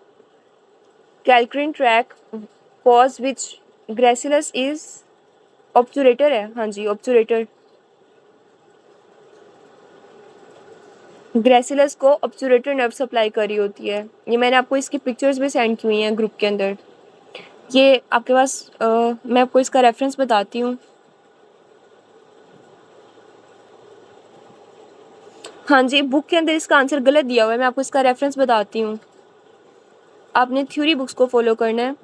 कैल्क्रिन tract cause which gracilis is obturator है, हाँ जी ऑब्चुरेटर। ग्रेसिलस को ऑब्चुरेटर नर्व सप्लाई करी होती है। ये मैंने आपको इसकी पिक्चर्स भी सेंड की हुई हैं ग्रुप के अंदर। ये आपके पास मैं आपको इसका रेफरेंस बताती हूँ। हाँ जी, बुक के अंदर इसका आंसर गलत दिया हुआ है, मैं आपको इसका रेफरेंस बताती हूँ। आपने थ्योरी बुक्स को फॉलो करना है।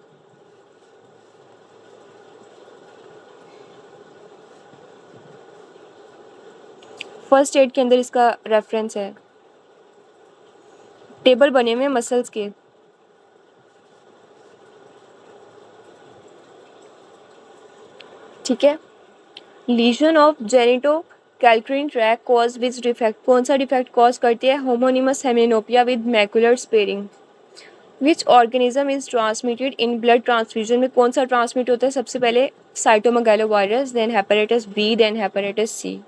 फर्स्ट एड के अंदर इसका रेफरेंस है, टेबल बने हुए मसल्स के। ठीक है। Lesion of geniculocalcarine tract cause which defect, कौन सा डिफेक्ट कॉज करती है? Homonymous hemianopia with macular sparing. Which organism is transmitted in blood transfusion, में कौन सा ट्रांसमिट होता है सबसे पहले? Cytomegalovirus, then hepatitis B, then hepatitis C.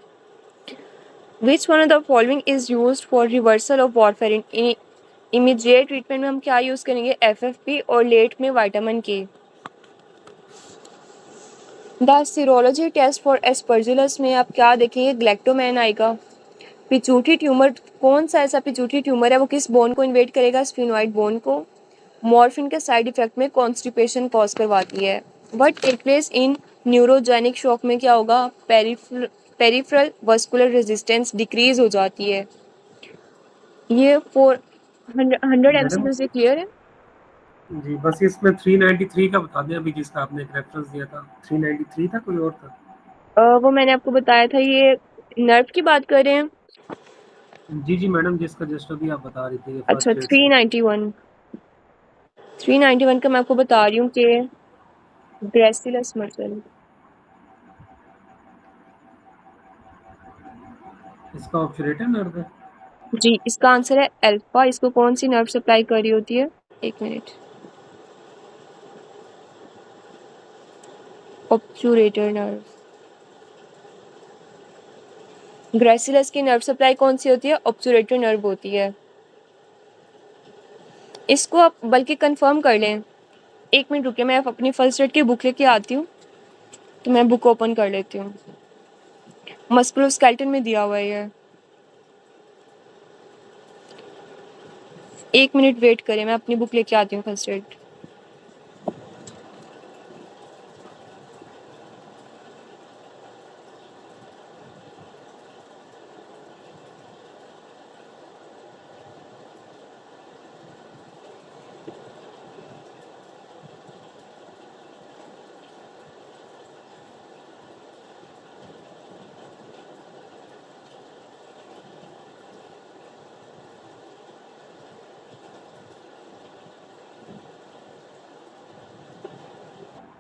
Which one of the following is used for reversal of warfarin, in immediate treatment में हम क्या यूज़ करेंगे? FFP, और लेट में vitamin K. The serology test for aspergillus में आप क्या देखेंगे? ग्लैक्टोमैन आएगा। पिट्यूटरी ट्यूमर, कौन सा ऐसा पिट्यूटरी ट्यूमर है वो किस बोन को इन्वेट करेगा? स्फिनोइड बोन को। मॉर्फिन के साइड इफेक्ट में कॉन्स्टिपेशन कॉज करवाती है। But take place in neurogenic shock में क्या होगा? पेरिफेरल वस्कुलर रेजिस्टेंस डिक्रीज हो जाती है। ये 400 मैडम MCQ से क्लियर है। जी, बस इसमें 393 का बता दें, अभी जिसका आपने एक रेफरेंस दिया था 393 था, कोई और था? वो मैंने आपको बताया था, ये नर्व की बात कर रहे हैं। जी जी मैडम, जिसका जस्ट अभी आप बता रही थी ये अच्छा, फर्स्ट एड से। 391 का मैं आपको बता रही हूँ कि ग्रेसिलस मसल। इसका ऑब्चुरेटर नर्व है। जी, इसका आंसर है अल्फा। इसको कौन सी नर्व सप्लाई कर रही होती है? एक मिनट। ऑब्चुरेटर नर्व। ग्रेसिलस की नर्व सप्लाई कौन सी होती है? ऑब्चुरेटर नर्व होती है। इसको आप बल्कि कंफर्म कर लें। एक मिनट रुकिए, मैं अपनी फर्स्ट एड की बुक लेके आती हूँ, तो मैं बुक ओपन कर लेती हूँ। मस्कुलोस्केलेटन में दिया हुआ है ये। एक मिनट वेट करें, मैं अपनी बुक लेके आती हूँ फर्स्ट एड।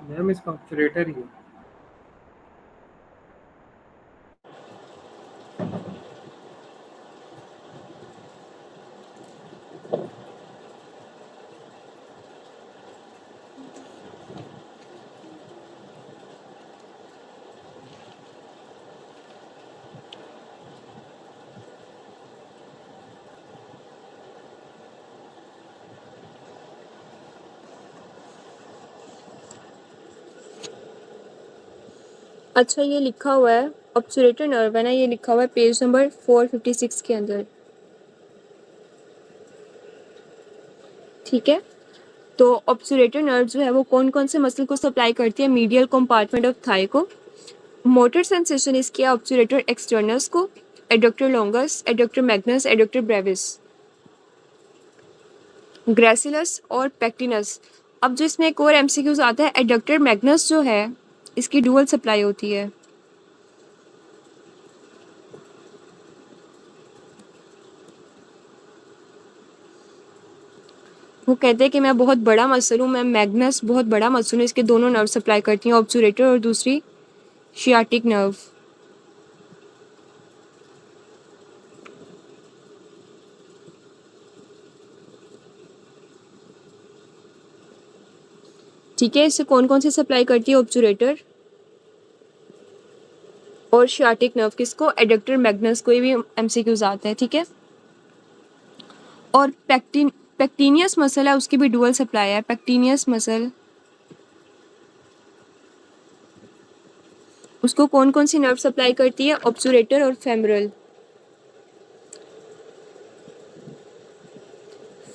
मैम इसका ऑब्चुरेटर ही है। अच्छा, ये लिखा हुआ है ऑब्चुरेटर नर्व है ना, ये लिखा हुआ है पेज नंबर 456 के अंदर। ठीक है। तो ऑब्चुरेटर नर्व जो है वो कौन कौन से मसल को सप्लाई करती है? मीडियल कंपार्टमेंट ऑफ थाई को। मोटर सेंसेशन इसकी है ऑब्चुरेटर एक्सटर्नस को, adductor longus, adductor magnus, adductor brevis. Gracilis और पेक्टिनस। अब जो इसमें एक और MCQs आता है, एडक्टर मैग्नस जो है इसकी डुअल सप्लाई होती है। वो कहते हैं कि मैं बहुत बड़ा मसल हूँ, मैं मैग्नस बहुत बड़ा मसल हूँ, इसके दोनों नर्व सप्लाई करती हैं, ऑब्चुरेटर और दूसरी शियाटिक नर्व। ठीक है, इससे कौन कौन सी सप्लाई करती है ऑब्चुरेटर? और शियाटिक नर्व किसको, एडक्टर मैग्नस को, ये भी एमसीक्यूज आते हैं, ठीक है। और पेक्टिनियस मसल है, उसकी भी डुअल सप्लाई है। पेक्टिनियस मसल, उसको कौन कौन सी नर्व सप्लाई करती है, ऑब्चुरेटर और फेमरल,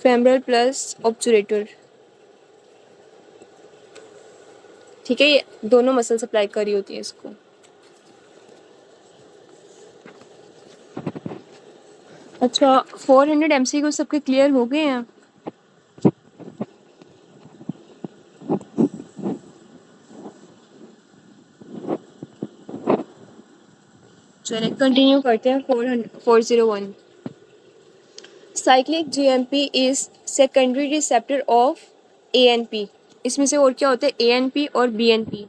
फेमरल प्लस ऑब्चुरेटर, ठीक है। ये दोनों मसल सप्लाई कर रही होती है इसको। अच्छा, 400 एमसीक्यू सबके क्लियर हो गए हैं। चलिए कंटिन्यू करते हैं। 401 cyclic GMP is secondary receptor of ANP. इसमें से और क्या होते हैं, एएनपी और BNP.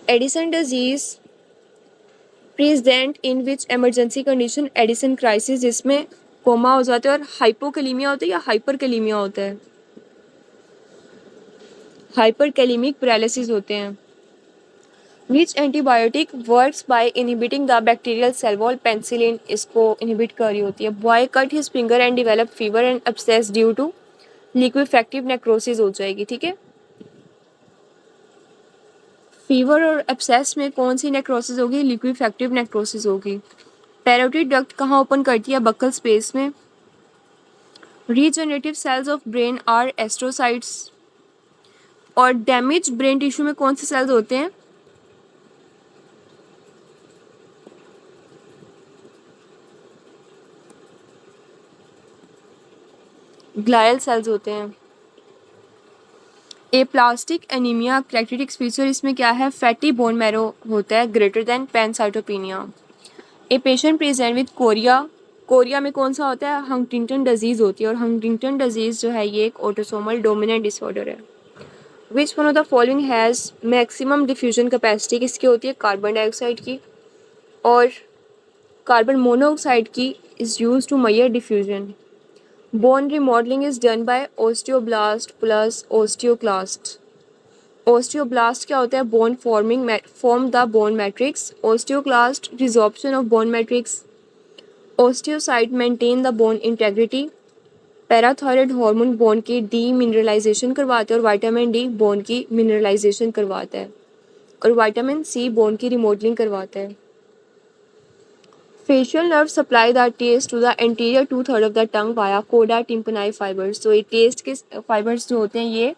Addison disease present in which emergency condition, Edison crisis, जिसमें कोमा हो जाता है और हाइपोकैलीमिया होता है या हाइपरकैलीमिया होता है, हाइपरकैलीमिक पैरालिसिस होते हैं। Which antibiotic works by inhibiting the bacterial cell wall, penicillin इसको इनहिबिट कर रही होती है। Boy cut his finger and develop fever and abscess due to liquefactive necrosis हो जाएगी, ठीक है। फीवर और एब्सेस में कौन सी नेक्रोसिस होगी, लिक्विफेक्टिव नेक्रोसिस होगी। पैरोटिड डक्ट कहाँ ओपन करती है, बक्कल स्पेस में। Regenerative cells of brain are astrocytes. और डैमेज ब्रेन टिश्यू में कौन से सेल्स होते हैं, ग्लायल सेल्स होते हैं। ए प्लास्टिक एनीमिया कैरेक्टरिस्टिक फीचर, इसमें क्या है, फैटी बोन मैरो होता है greater than pancytopenia. A patient present with Korea, Korea में कौन सा होता है, हंटिंगटन डिजीज होती है। और हंटिंगटन डिजीज जो है ये एक ऑटोसोमल डोमिनेंट डिसऑर्डर है। Which one of the following has maximum diffusion capacity, किसकी होती है, कार्बन डाइऑक्साइड की। और कार्बन मोनोऑक्साइड की is use to measure diffusion. Bone remodeling is done by osteoblast plus osteoclast. Osteoblast क्या होता है, bone form the bone matrix. Osteoclast resorption of bone matrix. Osteocyte maintain the bone integrity. Parathyroid hormone bone की demineralisation करवाता है और vitamin D bone की mineralisation करवाता है और विटामिन सी बोन की रिमोडलिंग करवाता है। Facial nerves supply the taste to the anterior 2/3 of the tongue via coda tympani fibers. तो ये taste के fibers जो होते हैं ये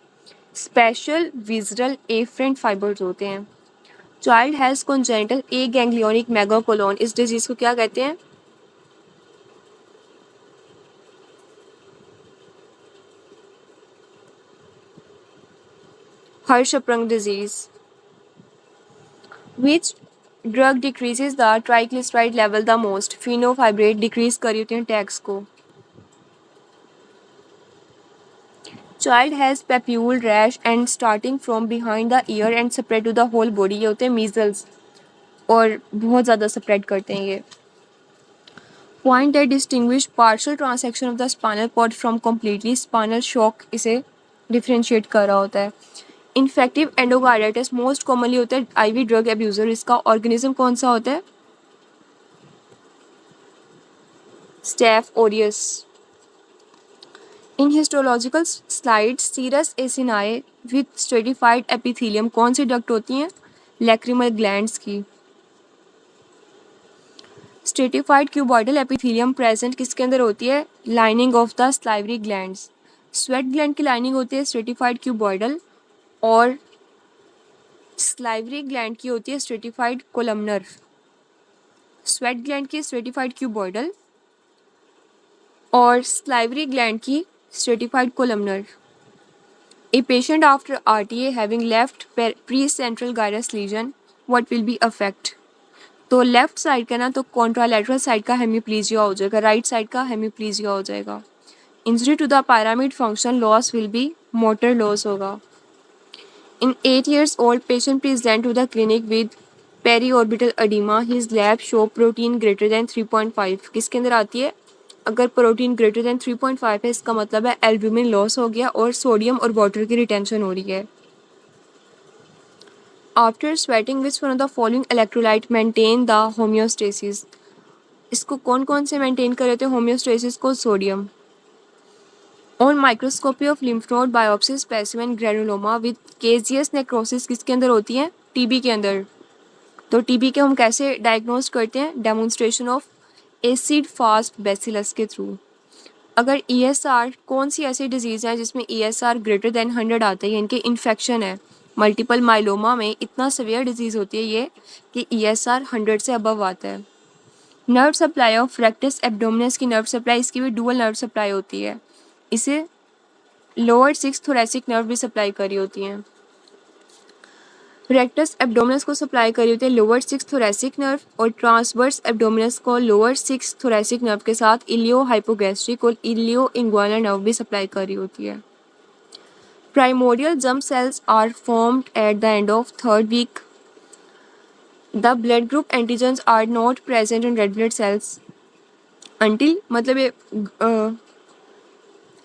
special visceral afferent fibers होते हैं। Child has congenital aganglionic megacolon, इस disease को क्या कहते हैं, Hirschsprung disease. Which drug decreases the triglyceride level the most, fenofibrate decrease करी होती हैं टैक्स को। Child has papule rash and starting from behind the ear and spread to the whole body, ये होते हैं मीजल्स और बहुत ज़्यादा स्प्रेड करते हैं ये। Point that distinguish partial transection of the spinal cord from completely, spinal shock इसे डिफ्रेंशिएट कर रहा होता है। इन्फेक्टिव एंडोकार्डाइटिस मोस्ट कॉमनली होता है आईवी ड्रग एब्यूजर, इसका ऑर्गेनिज्म कौन सा होता है, staph aureus. In histological slides serous acini with stratified epithelium, कौन सी डक्ट होती हैं, लैक्रिमल ग्लैंड्स की। स्ट्रेटिफाइड क्यूबॉइडल एपिथेलियम प्रेजेंट किसके अंदर होती है, lining of the salivary glands. Sweat gland की लाइनिंग होती है स्ट्रेटिफाइड क्यूबॉइडल और स्लाइवरी ग्लैंड की होती है स्ट्रेटिफाइड कोलमनर। स्वेट ग्लैंड की स्ट्रेटिफाइड क्यूबॉइडल और स्लाइवरी ग्लैंड की stratified columnar. A patient after RTA having left pre central gyrus lesion, what will be affect, तो लेफ्ट साइड का ना तो कॉन्ट्रालैटरल साइड का हेमीप्लीजिया हो जाएगा, राइट साइड का हेमीप्लीजिया हो जाएगा। Injury to the pyramid function loss will be motor loss होगा। In 8 years old patient present to the clinic with periorbital edema. His lab show protein greater than 3.5. किसके अंदर आती है, अगर प्रोटीन ग्रेटर देन 3.5 है इसका मतलब है एल्ब्यूमिन लॉस हो गया और सोडियम और वाटर की रिटेंशन हो रही है। After sweating which one of the following electrolyte maintain the homeostasis. इसको कौन कौन से मेंटेन कर रहे थे होम्योस्टेसिस को? Sodium. On microscopy of lymph node biopsy specimen granuloma with caseous necrosis किसके अंदर होती है? टीबी के अंदर। तो टीबी के हम कैसे डायग्नोज करते हैं? Demonstration of acid fast bacillus के थ्रू। अगर ईएसआर, कौन सी ऐसी डिजीज़ है जिसमें ईएसआर ग्रेटर देन 100 आता है, इनके इन्फेक्शन है? मल्टीपल माइलोमा में इतना सिवियर डिजीज़ होती है ये कि ईएसआर 100 से अबव आता है। Nerve supply of rectus abdominis की नर्व सप्लाई, इसकी भी डुअल नर्व सप्लाई होती है, इसे लोअर 6 थोरेसिक नर्व भी सप्लाई करी होती हैं। रेक्टस एब्डोमिनस को सप्लाई करी होती है लोअर 6 थोरेसिक नर्व, और ट्रांसवर्स एब्डोमिनस को लोअर 6 थोरेसिक नर्व के साथ इलियो हाइपोगैस्ट्रिक और इलियो इंग्वानल नर्व भी सप्लाई करी होती है। प्राइमोरियल जम्प cells are formed at the end of third week. The blood group antigens are not present in red blood cells until, मतलब ये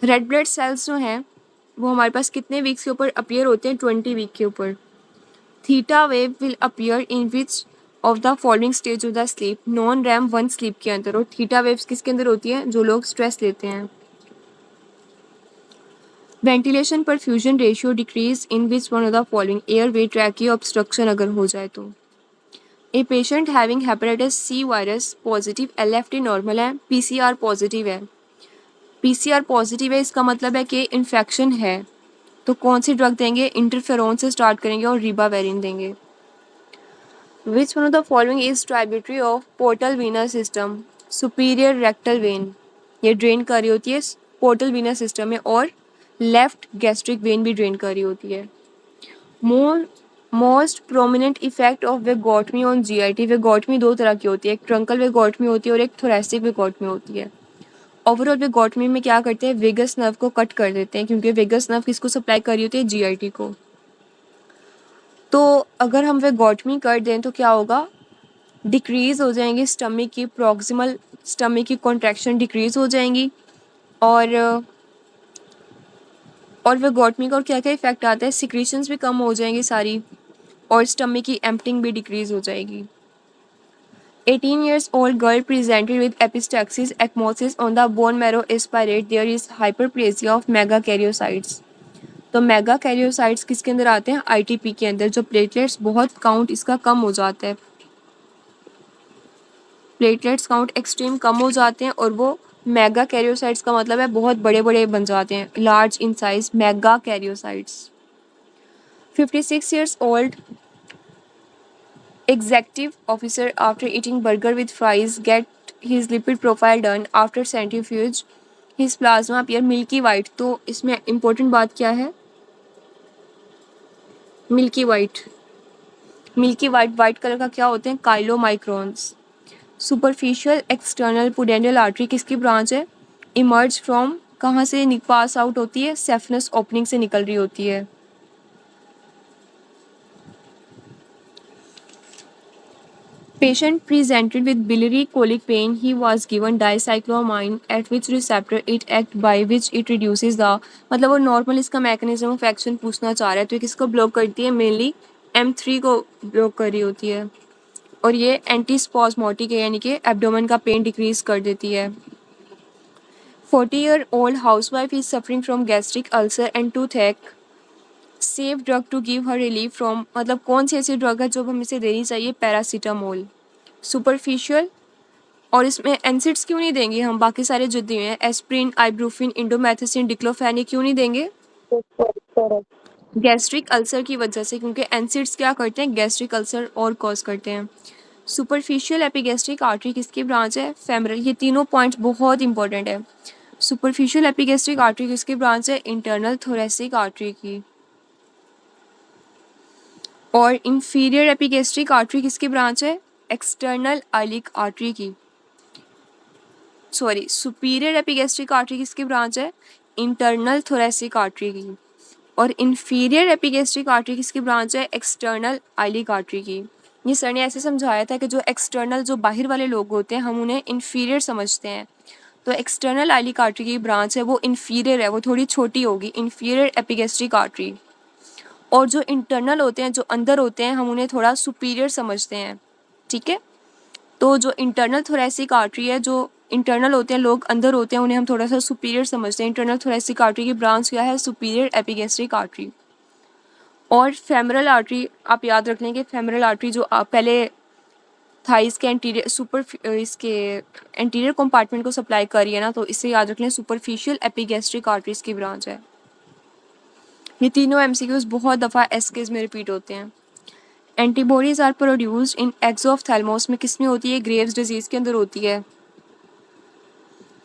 रेड ब्लड सेल्स जो हैं वो हमारे पास कितने वीक्स के ऊपर अपीयर होते हैं? 20 वीक के ऊपर। Theta wave will appear in which of the following stage of the sleep? Non RAM 1 sleep के अंदर। और थीटा वेव्स किसके अंदर होती है? जो लोग स्ट्रेस लेते हैं। Ventilation perfusion ratio decrease in which one of the following? Airway tracheal obstruction अगर हो जाए तो। A patient having hepatitis C virus positive, LFT normal है, PCR पॉजिटिव है। PCR पॉजिटिव है, इसका मतलब है कि इन्फेक्शन है, तो कौन सी ड्रग देंगे? इंटरफेरोन से स्टार्ट करेंगे और रिबावेरिन देंगे। Which one of the following is tributary of portal venous system? Superior rectal vein, ये ड्रेन कर रही होती है पोर्टल वीनस सिस्टम में, और लेफ्ट गैस्ट्रिक वेन भी ड्रेन कर रही होती है। Most prominent effect of vagotomy on GIT। Vagotomy दो तरह की होती है, एक ट्रंकल वेगोटमी होती है और एक थोरेसिक वेगोटमी होती है। ओवरऑल वेगोटमी में क्या करते हैं? वेगस नर्व को कट कर देते हैं, क्योंकि वेगस नर्व किसको सप्लाई कर रही होती है? GIT को। तो अगर हम वेगोटमी कर दें तो क्या होगा? डिक्रीज़ हो जाएंगी स्टमक की प्रॉक्सिमल स्टमक की कॉन्ट्रैक्शन डिक्रीज़ हो जाएंगी, और वेगोटमी का और क्या क्या इफेक्ट आता है? सिक्रीशंस भी कम हो जाएंगी सारी, और स्टमक की एम्पटिंग भी डिक्रीज़ हो जाएगी। 18 years old girl presented with epistaxis ekmosis on the bone marrow aspirate. There is hyperplasia of megakaryocytes. तो मेगाकैरियोसाइट्स किसके अंदर आते हैं? ITP के अंदर। जो प्लेटलेट्स बहुत काउंट इसका कम हो जाता है, प्लेटलेट्स काउंट एक्सट्रीम कम हो जाते हैं, और वो मेगाकैरियोसाइट्स का मतलब है बहुत बड़े बड़े बन जाते हैं, large in size megakaryocytes. 56 years old executive officer after eating burger with fries get his lipid profile done after centrifuge his plasma appear milky white। तो इसमें important बात क्या है? Milky white. Milky white, white colour का क्या होते हैं? Chylomicrons. Superficial external पुडेंडियल artery किसकी ब्रांच है? इमर्ज फ्रॉम, कहाँ से पास आउट होती है? सेफनस ओपनिंग से निकल रही होती है। Patient presented with biliary colic pain. He was given dicyclomine at which receptor it act by which it reduces the, मतलब वो नॉर्मल इसका मैकेनिज्म ऑफ एक्शन पूछना चाह रहा है, तो किसको ब्लॉक करती है? मेनली M3 को ब्लॉक कर रही होती है, और ये एंटी स्पॉस्मोटिक है, यानी कि एब्डोमेन का पेन डिक्रीज कर देती है। 40-year-old housewife is suffering from gastric ulcer and toothache. Safe drug to give her relief from, मतलब कौन सी ऐसी ड्रग है जो हमें इसे देनी चाहिए? पैरासीटामोल। सुपरफिशियल, और इसमें एनसिड्स क्यों नहीं देंगे हम? बाकी सारे जो दिए हैं एस्प्रिन, आइब्रूफिन, इंडोमेथिसिन, डिक्लोफेन, ये क्यों नहीं देंगे? गैस्ट्रिक अल्सर की वजह से, क्योंकि एनसिड्स क्या करते हैं? गैस्ट्रिक अल्सर और कॉज करते हैं। सुपरफिशियल एपिगैस्ट्रिक आर्टरी किसकी ब्रांच है? फेमरल। ये तीनों पॉइंट्स बहुत इंपॉर्टेंट है। सुपरफिशियल एपिगैस्ट्रिक आर्टरी किसकी ब्रांच है? इंटरनल थोरेसिक आर्टरी की। और इंफीरियर एपिगैस्ट्रिक आर्टरी किसकी ब्रांच है? एक्सटर्नल आइलिक आर्टरी की। सॉरी, सुपीरियर एपिगैस्ट्रिक आर्टरी किसकी ब्रांच है? इंटरनल थोरेसिक आर्टरी की। और इंफीरियर एपिगैस्ट्रिक आर्टरी किसकी ब्रांच है? एक्सटर्नल आइलिक आर्टरी की। ये सर ने ऐसे समझाया था कि जो एक्सटर्नल, जो बाहर वाले लोग होते हैं, हम उन्हें इंफीरियर समझते हैं, तो एक्सटर्नल आइलिक आर्टरी की ब्रांच है वो इंफीरियर है, वो थोड़ी छोटी होगी, इंफीरियर एपिगैस्ट्रिक आर्टरी। और जो इंटरनल होते हैं, जो अंदर होते हैं, हम उन्हें थोड़ा सुपीरियर समझते हैं, ठीक है। तो जो इंटरनल थोरेसिक आर्टरी है, जो इंटरनल होते हैं, लोग अंदर होते हैं, उन्हें हम थोड़ा सा सुपीरियर समझते हैं। इंटरनल थोरेसिक आर्टरी की ब्रांच क्या है? Superior epigastric artery. और फेमरल आर्टरी आप याद रख लें कि फेमरल आर्टरी जो आप पहले थाइस के एंटीरियर इसके एंटीरियर कंपार्टमेंट को सप्लाई कर रही है ना, तो इसे याद रख लें, सुपरफिशियल एपिगैस्ट्रिक आर्टरीज की ब्रांच है। ये तीनों एमसीक्यूज बहुत दफ़ा एसकेज में रिपीट होते हैं। Antibodies are produced in eggs of thalamus में किस में होती है? ग्रेव्स डिजीज के अंदर होती है,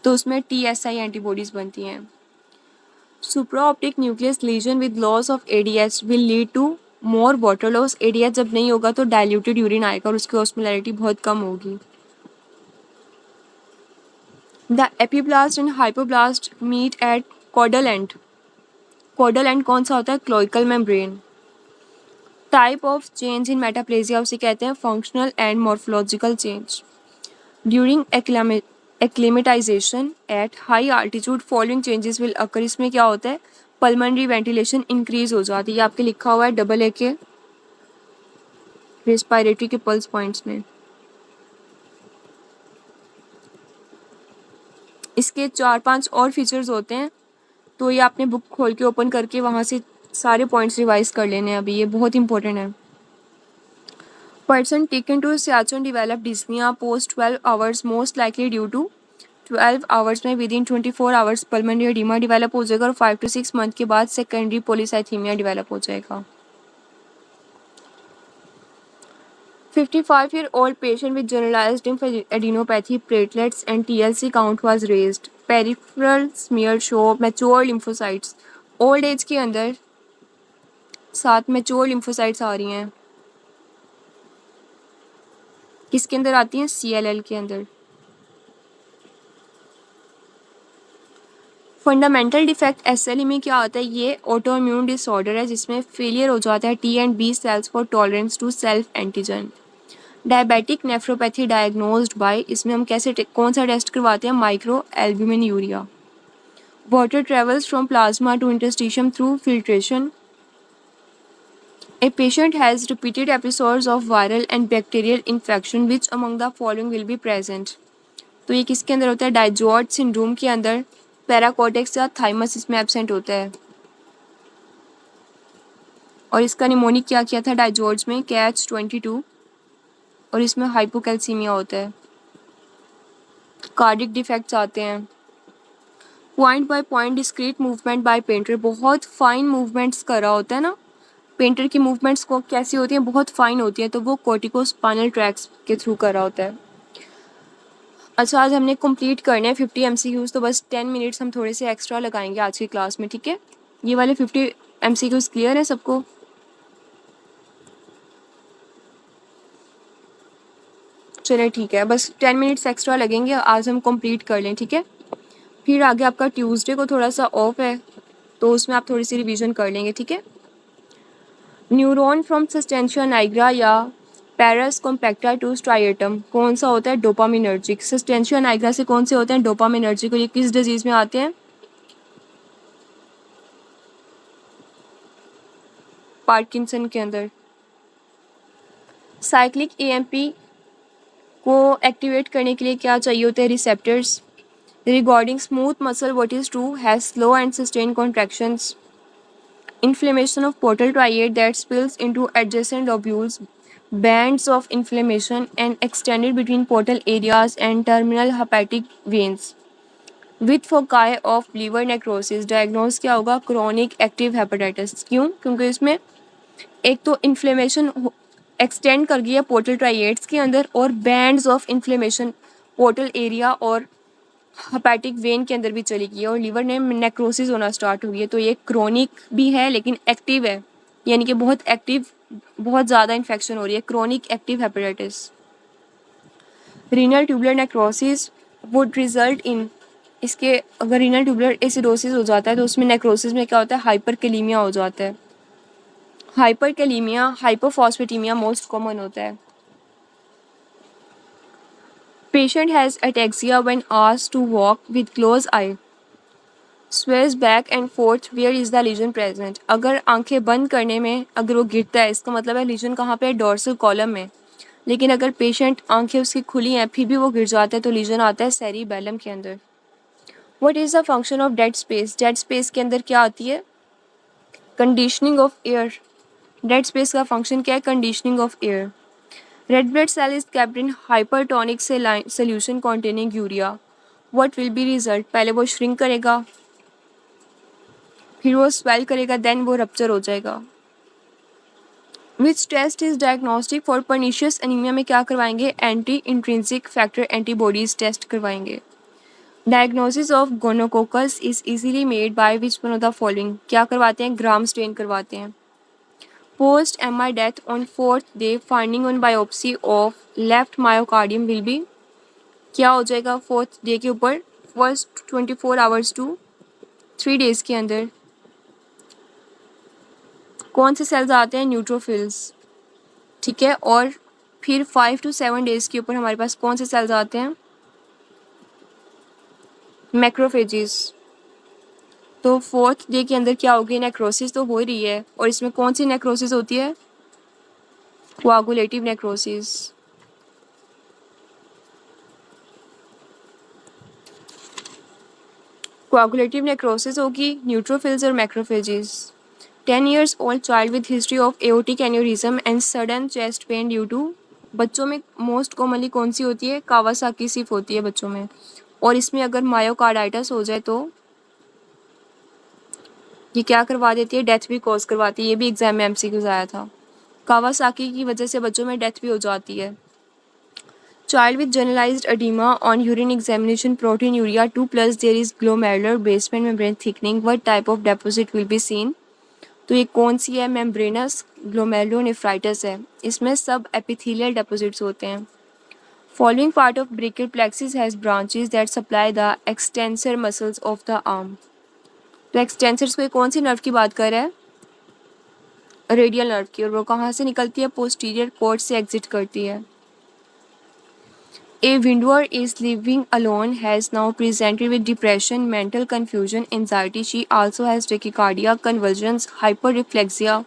तो उसमें टीएसआई एंटीबॉडीज बनती हैं। Supraoptic nucleus lesion with loss of ADH will lead to more water loss. ADH जब नहीं होगा तो डाइल्यूटेड यूरिन आएगा और उसकी ऑस्मोलैरिटी बहुत कम होगी। The epiblast and hypoblast meet at caudal end. Caudal end कौन सा होता है? Cloacal membrane. Type of change in metaplasia उसे कहते हैं functional and morphological change. During acclimatization at high altitude following changes will occur. इसमें क्या होता है? पल्मनरी वेंटिलेशन इंक्रीज हो जाती है। आपके लिखा हुआ है डबल ए के रेस्पिरेटरी के पल्स पॉइंट्स में। इसके 4-5 और फीचर्स होते हैं, तो ये आपने बुक खोल के ओपन करके वहाँ से सारे पॉइंट्स रिवाइज कर लेने हैं। अभी ये बहुत इंपॉर्टेंट है। Person taken to Siachen develop dyspnoea post 12 hours most likely due to 12 hours में within 24 hours pulmonary oedema develop हो जाएगा और 5 to 6 मंथ के बाद सेकेंडरी पोलीसाइथीमिया डेवलप हो जाएगा। 55-year-old patient with generalized lymphadenopathy, platelets and TLC count was raised. Peripheral smear show mature lymphocytes. Old age के अंदर 7 मैच्योर लिम्फोसाइट्स आ रही हैं। किसके अंदर आती हैं? CLL के अंदर। फंडामेंटल डिफेक्ट SLE में क्या होता है? ये ऑटो इम्यून डिसऑर्डर है जिसमें फेलियर हो जाता है T and B cells for tolerance to self antigen. Diabetic nephropathy diagnosed by, इसमें हम कैसे कौन सा टेस्ट करवाते हैं? Microalbuminuria. Water travels from plasma to interstitium through filtration. A patient has repeated episodes of viral and bacterial infection. Which among the following will be present? तो ये किसके अंदर होता है? डाइजॉर्ज सिंड्रोम के अंदर पैराकोर्टेक्स या थाइमस इसमें एब्सेंट होता है। और इसका निमोनिक क्या किया था डाइजॉर्ज में? Catch-22। और इसमें हाइपोकैल्सीमिया होता है। कार्डिक डिफेक्ट्स आते हैं। Point by point discrete movement by painter, बहुत फाइन मूवमेंट्स कर रहा होता है ना। पेंटर की मूवमेंट्स को कैसी होती हैं? बहुत फाइन होती है, तो वो कोर्टिकोस्पाइनल ट्रैक्स के थ्रू कर रहा होता है। अच्छा, आज हमने कंप्लीट करने हैं 50 MCQs, तो बस 10 मिनट्स हम थोड़े से एक्स्ट्रा लगाएंगे आज की क्लास में, ठीक है। ये वाले 50 MCQs क्लियर है सबको? चलिए ठीक है, बस 10 मिनट्स एक्स्ट्रा लगेंगे, आज हम कंप्लीट कर लें, ठीक है। फिर आगे आपका ट्यूसडे को थोड़ा सा ऑफ है, तो उसमें आप थोड़ी सी रिवीजन कर लेंगे, ठीक है। न्यूरॉन फ्रॉम सस्टेंशिया नाइग्रा या पैरस कॉम्पैक्टा टू स्ट्राइएटम कौन सा होता है? डोपामिनर्जिक। सस्टेंशिया नाइग्रा से कौन से होते हैं? डोपामिनर्जिक। और ये किस डिजीज में आते हैं? पार्किंसन के अंदर। साइक्लिक AMP को एक्टिवेट करने के लिए क्या चाहिए होते हैं? Receptors. Regarding smooth muscle what is true? Has slow and sustain contractions. Inflammation of portal triad that spills into adjacent lobules, bands of inflammation and extended between portal areas and terminal hepatic veins. With foci of liver necrosis, diagnose क्या होगा? Chronic active hepatitis। क्यों? क्योंकि इसमें एक तो inflammation extend कर गई है पोर्टल ट्राइएड्स के अंदर, और bands of inflammation portal area और हेपेटिक वेन के अंदर भी चली गई है, और लीवर में नेक्रोसिस होना स्टार्ट हुई है। तो ये क्रोनिक भी है लेकिन एक्टिव है, यानी कि बहुत एक्टिव, बहुत ज़्यादा इन्फेक्शन हो रही है। Chronic active hepatitis. Renal tubular necrosis would result in, इसके अगर रीनल ट्यूबुलर एसिडोसिस हो जाता है तो उसमें नेक्रोसिस में क्या होता है? हाइपरकैलीमिया हो जाता है। हाइपरकैलीमिया, हाइपोफॉस्फेटीमिया मोस्ट कॉमन होता है। Patient has ataxia when asked to walk with closed eye. Sways back and forth where is the lesion present. अगर आंखें बंद करने में अगर वो गिरता है, इसका मतलब है लीजन कहाँ पे है, डोर्सल कॉलम में। लेकिन अगर पेशेंट आंखें उसकी खुली हैं फिर भी वो गिर जाता है तो लीजन आता है सेरिबेलम के अंदर। What is the function of dead space? Dead space के अंदर क्या आती है? Conditioning of air. Dead space का फंक्शन क्या है? Conditioning of air. Red blood cell is kept in hypertonic solution containing urea. What will be result? पहले वो श्रिंक करेगा, फिर वो स्वेल करेगा, देन वो रप्चर हो जाएगा। Which test is diagnostic for pernicious anaemia में क्या करवाएंगे? Anti intrinsic factor antibodies test करवाएंगे। Diagnosis of gonococcus is easily made by which one of the following? क्या करवाते हैं? ग्राम स्टेन करवाते हैं। Post MI death on 4th day finding on biopsy of left myocardium will be? क्या हो जाएगा 4th day के ऊपर? फर्स्ट 24 आवर्स टू 3 डेज के अंदर कौन से सेल्स आते हैं? न्यूट्रोफिल्स। ठीक है, और फिर 5 to 7 डेज के ऊपर हमारे पास कौन से सेल्स आते हैं? मैक्रोफेजिस। तो 4th डे के अंदर क्या होगी? नेक्रोसिस तो हो ही रही है, और इसमें कौन सी नेक्रोसिस होती है? कोआगुलेटिव नेक्रोसिस। कोआगुलेटिव नेक्रोसिस होगी न्यूट्रोफिल्स और macrophages. 10 years old child with history of aortic aneurysm and sudden chest pain due to? बच्चों में मोस्ट कॉमनली कौन सी होती है? कावासाकी सिर्फ होती है बच्चों में, और इसमें अगर मायोकार्डाइटिस हो जाए तो ये क्या करवा देती है? डेथ भी कॉज करवाती है। ये भी एग्जाम में MCQs आया था। कावासाकी की वजह से बच्चों में डेथ भी हो जाती है। Child with generalized edema on urine examination proteinuria 2+ there is glomerular basement membrane thickening. What type of deposit will be seen? तो ये कौन सी है? मेम्ब्रेनस ग्लोमेरुलोनेफ्राइटिस है। इसमें सब एपिथेलियल डेपोजिट्स होते हैं। Following part of brachial plexus has branches that supply the extensor muscles of the arm. तो एक्सटेंसर्स को कौन सी नर्व की बात कर रहा है? रेडियल नर्व की, और वो कहाँ से निकलती है? पोस्टीरियर कॉर्ड से एग्जिट करती है। A widower is living alone has now presented with depression, mental confusion, anxiety. She also has tachycardia, convulsions, hyperreflexia.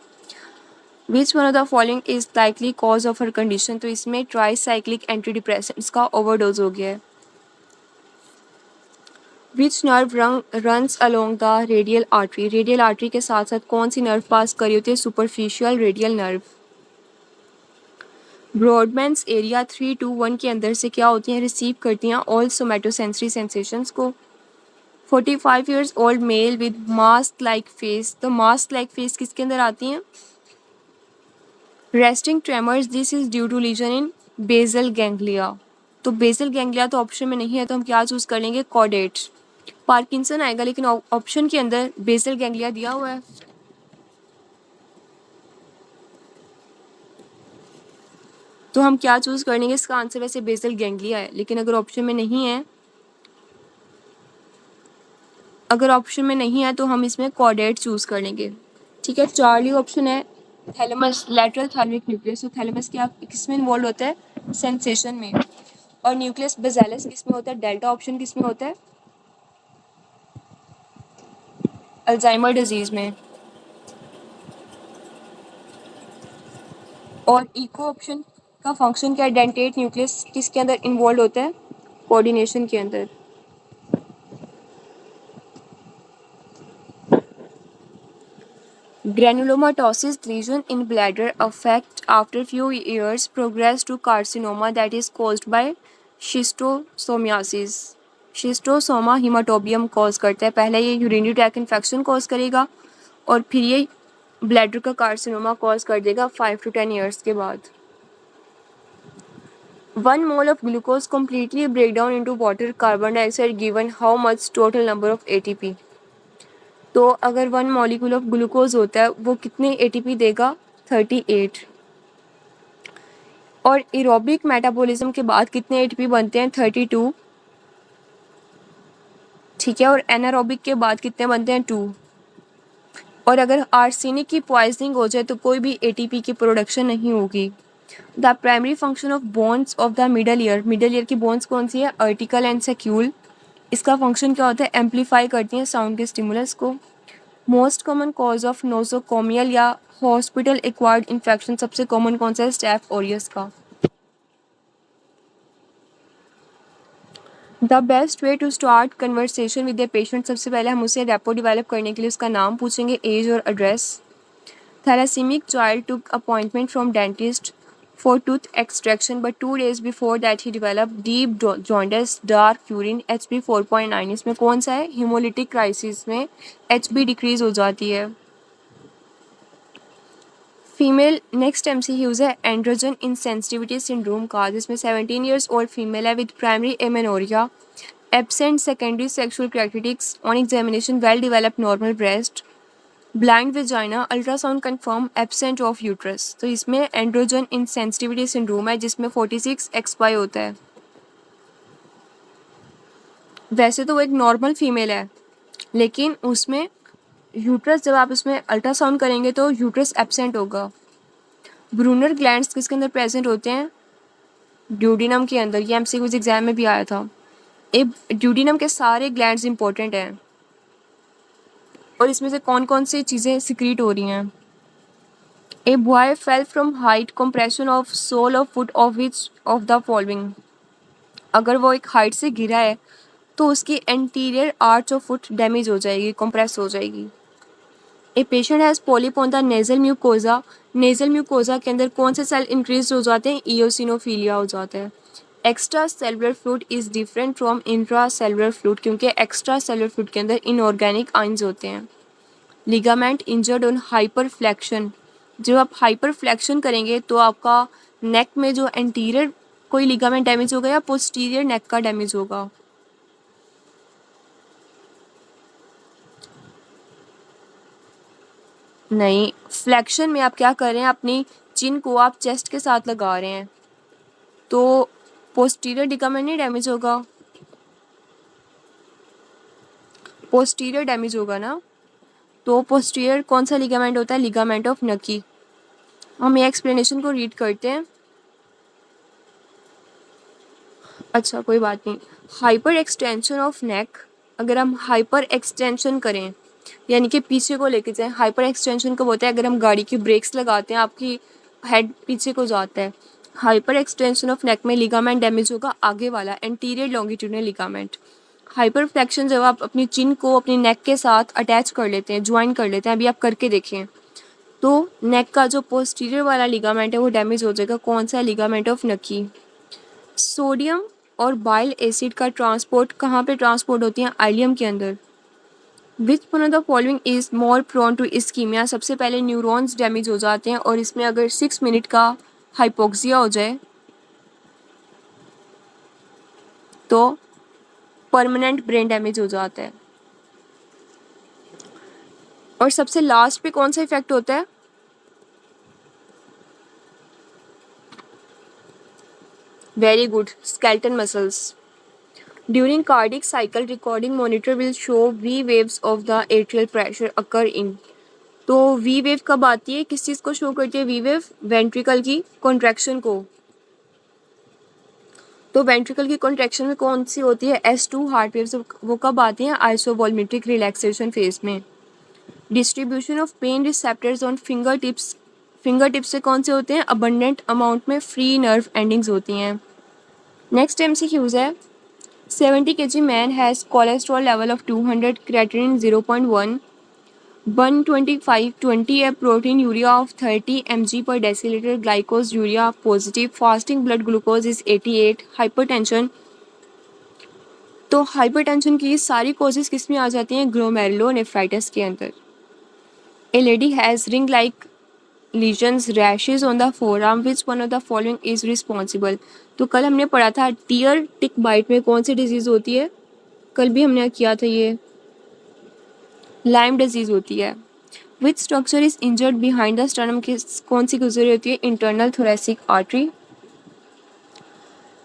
Which one of the following is likely cause of her condition? तो इसमें tricyclic antidepressants का overdose हो गया है। Which nerve runs along the radial artery? Radial artery के साथ साथ कौन सी नर्व पास करी होती है? Superficial radial nerve. Brodmann's area 3 to 1 के अंदर से क्या होती हैं? रिसीव करती हैं ऑल सोमेटोसेंसरी सेंसेशंस को। 45 years old male with mask like face। तो मास्क लाइक फेस किसके अंदर आती हैं? Resting tremors this is due to lesion in basal ganglia. तो बेसल गैंग्लिया तो ऑप्शन में नहीं है, तो हम क्या चूज कर लेंगे? कॉडेट। पार्किंसन आएगा, लेकिन ऑप्शन के अंदर बेसल गैंग्लिया दिया हुआ है। तो हम क्या चूज कर लेंगे? इसका आंसर वैसे बेसल गैंग्लिया है, लेकिन अगर ऑप्शन में नहीं है, तो हम इसमें कॉडेट चूज कर लेंगे। ठीक है, चार्ली ऑप्शन है थैलेमस, लैटरल थाइमिक न्यूक्लियस। तो थैलेमस क्या किसमें इन्वॉल्व होता है? सेंसेशन में। और न्यूक्लियस बेसिलस किसमें होता है? डेल्टा ऑप्शन किसमें होता है? अल्जाइमर डिजीज में। और इको ऑप्शन का फंक्शन क्या है? डेंटेट न्यूक्लियस किसके अंदर इन्वॉल्व होता है? कोऑर्डिनेशन के अंदर। Granulomatosis lesion in bladder affect after few years progress to carcinoma that is caused by schistosomiasis. Schistosoma haematobium cause करता है। पहले ये यूरिनरी ट्रैक इन्फेक्शन कॉज करेगा और फिर ये ब्लैडर का कार्सिनोमा कॉज कर देगा 5 to 10 years के बाद। 1 mole of glucose completely break down into water carbon dioxide given how much total number of ATP? तो अगर 1 मॉलिक्यूल ऑफ ग्लूकोज होता है वो कितने ATP देगा? 38। और एरोबिक मेटाबॉलिज्म के बाद कितने ATP बनते हैं? 32। ठीक है, और एनारोबिक के बाद कितने बनते हैं? 2। और अगर आर्सेनिक की पॉइजनिंग हो जाए तो कोई भी ATP की प्रोडक्शन नहीं होगी। The primary function of bones of the middle ear की बोन्स कौन सी है? अर्टिकल एंड सेक्यूल इसका फंक्शन क्या होता है, एम्पलीफाई करती हैं साउंड के स्टिमुलस को। Most common cause of nosocomial या हॉस्पिटल एक्वायर्ड इन्फेक्शन सबसे कॉमन कौन सा है, स्टेफ ऑरियस का। The best way to start conversation with the patient, सबसे पहले हम उसे रेपो डेवलप करने के लिए उसका नाम पूछेंगे, एज और address. Thalassaemic child took appointment from dentist for tooth extraction but 2 days before that he developed deep jaundice, dark urine, HB 4.9। इसमें कौन सा है, hemolytic crisis में HB डिक्रीज हो जाती है। फीमेल नेक्स्ट MCQs है एंड्रोजन इंसेंसिटिविटी सिंड्रोम का, जिसमें 17 ईयर्स ओल्ड फीमेल है with primary amenorrhoea, absent secondary sexual characteristics, on examination well developed normal breast, blind vagina, ultrasound confirm absent of uterus. तो इसमें androgen insensitivity syndrome है जिसमें 46 XY होता है। वैसे तो वो एक नॉर्मल फीमेल है, लेकिन उसमें यूट्रस, जब आप उसमें अल्ट्रासाउंड करेंगे तो यूट्रस एब्सेंट होगा। ब्रूनर ग्लैंड्स किसके अंदर प्रेजेंट होते हैं, ड्यूडिनम के अंदर। ये MCQ एग्जाम में भी आया था। ड्यूडिनम के सारे ग्लैंड्स इंपॉर्टेंट हैं और इसमें से कौन कौन सी चीज़ें सिक्रीट हो रही हैं। A boy fell from height, compression of sole of foot of which of the following. अगर वो एक हाइट से गिरा है तो उसकी anterior arch of foot damage हो जाएगी, कंप्रेस हो जाएगी। A patient has polyp on the nasal mucosa, nasal mucosa के अंदर कौन से सेल इंक्रीज हो जाते हैं, इओसिनोफिलिया हो जाता है। Extra cellular fluid is different from intra cellular fluid, क्योंकि एक्स्ट्रा सेलुलर फ्लूइड के अंदर इनऑर्गेनिक आइंस होते हैं। Ligament injured on hyper flexion, जब आप हाइपर फ्लेक्शन करेंगे तो आपका नेक में जो एंटीरियर कोई लिगामेंट डैमेज होगा या पोस्टीरियर नेक का डैमेज होगा। नहीं, फ्लेक्शन में आप क्या कर रहे हैं, अपनी चिन को आप चेस्ट के साथ लगा रहे हैं तो पोस्टीरियर लिगामेंट नहीं डैमेज होगा, पोस्टीरियर डैमेज होगा ना। तो पोस्टीरियर कौन सा लिगामेंट होता है, लिगामेंट ऑफ नकी। हम ये एक्सप्लेनेशन को रीड करते हैं। अच्छा कोई बात नहीं। हाइपर एक्सटेंशन ऑफ नेक, अगर हम हाइपर एक्सटेंशन करें यानी कि पीछे को लेके जाएं, हाइपर एक्सटेंशन कब होता है, अगर हम गाड़ी की ब्रेक्स लगाते हैं आपकी हेड पीछे को जाता है। हाइपर एक्सटेंशन ऑफ नेक में लिगामेंट डैमेज होगा आगे वाला, anterior longitudinal ligament. Hyper flexion जब आप अपनी चिन को अपनी नेक के साथ अटैच कर लेते हैं, ज्वाइन कर लेते हैं, अभी आप करके देखें, तो नेक का जो पोस्टीरियर वाला लिगामेंट है वो डैमेज हो जाएगा। कौन सा है, लिगामेंट ऑफ नकी। सोडियम और बाइल एसिड का ट्रांसपोर्ट कहाँ पे ट्रांसपोर्ट होती हैं, आइलियम के अंदर। Which one of the following is more prone to ischaemia, सबसे पहले न्यूरॉन्स डैमेज हो जाते हैं और इसमें अगर 6 मिनट का हाइपोक्सिया हो जाए तो परमानेंट ब्रेन डैमेज हो जाता है। और सबसे लास्ट पे कौन सा इफेक्ट होता है, very good, skeletal muscles. During cardiac cycle recording monitor will show V waves of the atrial pressure occur in। तो V वेव कब आती है, किस चीज़ को शो करती है V वेव, वेंट्रिकल की कॉन्ट्रैक्शन को। तो वेंट्रिकल की कॉन्ट्रैक्शन में कौन सी होती है, S2 हार्ट वेव्स, वो कब आती हैं, आइसोवॉल्मेट्रिक रिलैक्सेशन फेज में। Distribution of pen receptors on finger tips, finger tips से कौन से होते हैं, अबंडेंट अमाउंट में फ्री नर्व एंडिंग्स होती हैं। नेक्स्ट MCQs है 70 kg man has cholesterol level of 200, creatinine 0.1, 125/20 a protein urea of 30 mg per deciliter, glucose urea positive, fasting blood glucose is 88, hypertension। तो हाइपरटेंशन की सारी कॉजेज किस में आ जाती हैं, ग्लोमेरुलोनेफ्राइटिस के अंदर। ए lady has ring like lesions rashes on the forearm, which one of the following is responsible. तो कल हमने पढ़ा था टीयर टिक बाइट में कौन सी डिजीज़ होती है, कल भी हमने किया था, ये लाइम डिजीज़ होती है। Which structure is injured behind the sternum, की कौन सी गुजरी होती है, internal thoracic artery.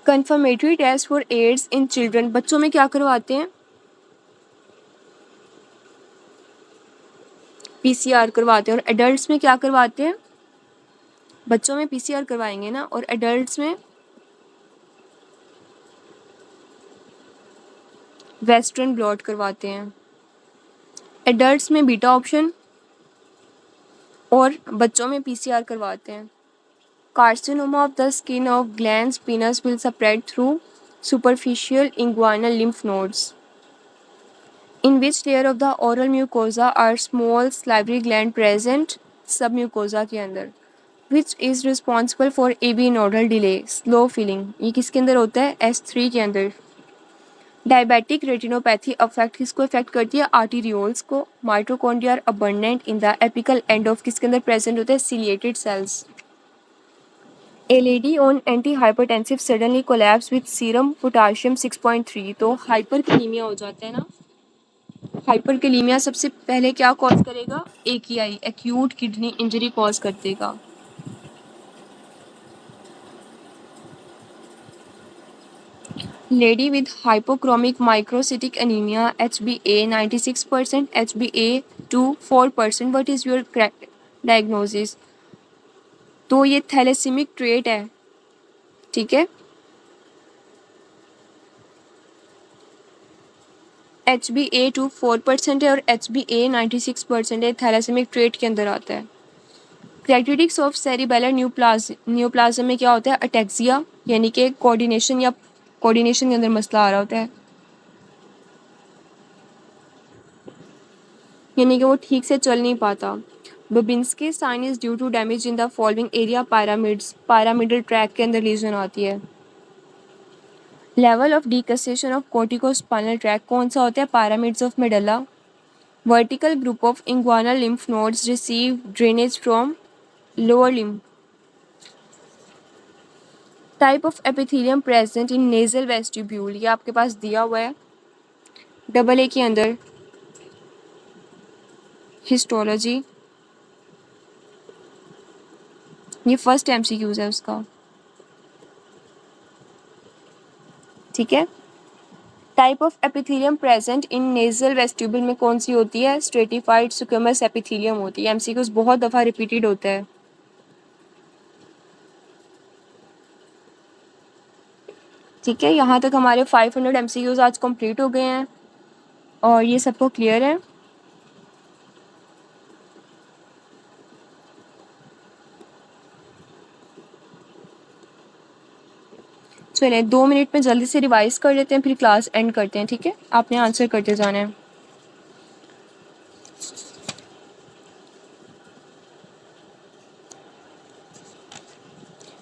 Confirmatory test for AIDS in children, बच्चों में क्या करवाते हैं, PCR करवाते हैं। और एडल्ट्स में क्या करवाते हैं, बच्चों में PCR करवाएंगे ना, और एडल्ट्स में वेस्टर्न ब्लॉट करवाते हैं। एडल्ट्स में बीटा ऑप्शन और बच्चों में पीसीआर करवाते हैं। Carcinoma of the skin of glans penis will spread through superficial inguinal lymph nodes. In which layer of the oral mucosa are small salivary gland present? Submucosa के अंदर. Which is responsible for AV nodal delay, slow filling? ये किसके अंदर होता है? S3 के अंदर. Diabetic retinopathy affect किसको अफेक्ट करती है? आर्टीरियोल्स को. Mitochondria are abundant in the apical end of किसके अंदर प्रेजेंट होते हैं? Ciliated cells. A lady on antihypertensive suddenly collapsed with serum potassium 6.3. तो हाइपरकैलेमिया हो जाता है ना. हाइपरकैलेमिया सबसे पहले क्या कॉज करेगा? AKI, acute kidney injury cause कर देगा. Lady with hypochromic microcytic anemia, HbA 96%, HbA2 4%. What is your correct diagnosis? तो ये थैलेसीमिक ट्रेट है, ठीक है. HbA2 4% है और HbA 96% है, थैलेसीमिक ट्रेट के अंदर आता है. कैरेक्टरिस्टिक्स ऑफ सेरिबेलर न्यूप्लाज्म में क्या होता है? अटैक्सिया, यानी कि कोऑर्डिनेशन के अंदर मसला आ रहा होता है, यानी कि वो ठीक से चल नहीं पाता. Babinski sign is due to damage in the following area pyramidal tract के अंदर लीजन आती है. Level of decussation of corticospinal tract कौन सा होता है? Pyramids of medulla. Vertical group of inguinal lymph nodes receive drainage from lower limb. Type of epithelium present in nasal vestibule, ये आपके पास दिया हुआ है AA के अंदर. हिस्टोलॉजी, ये फर्स्ट MCQs है उसका, ठीक है. Type of epithelium present in nasal vestibule में कौन सी होती है? स्ट्रेटिफाइड स्क्वेमस एपिथेलियम होती है. MCQs बहुत दफ़ा रिपीटेड होता है. ठीक है, यहाँ तक हमारे 500 MCQs आज कंप्लीट हो गए हैं और ये सबको क्लियर है. चलिए 2 मिनट में जल्दी से रिवाइज कर लेते हैं, फिर क्लास एंड करते हैं, ठीक है. आपने आंसर करते जाना है.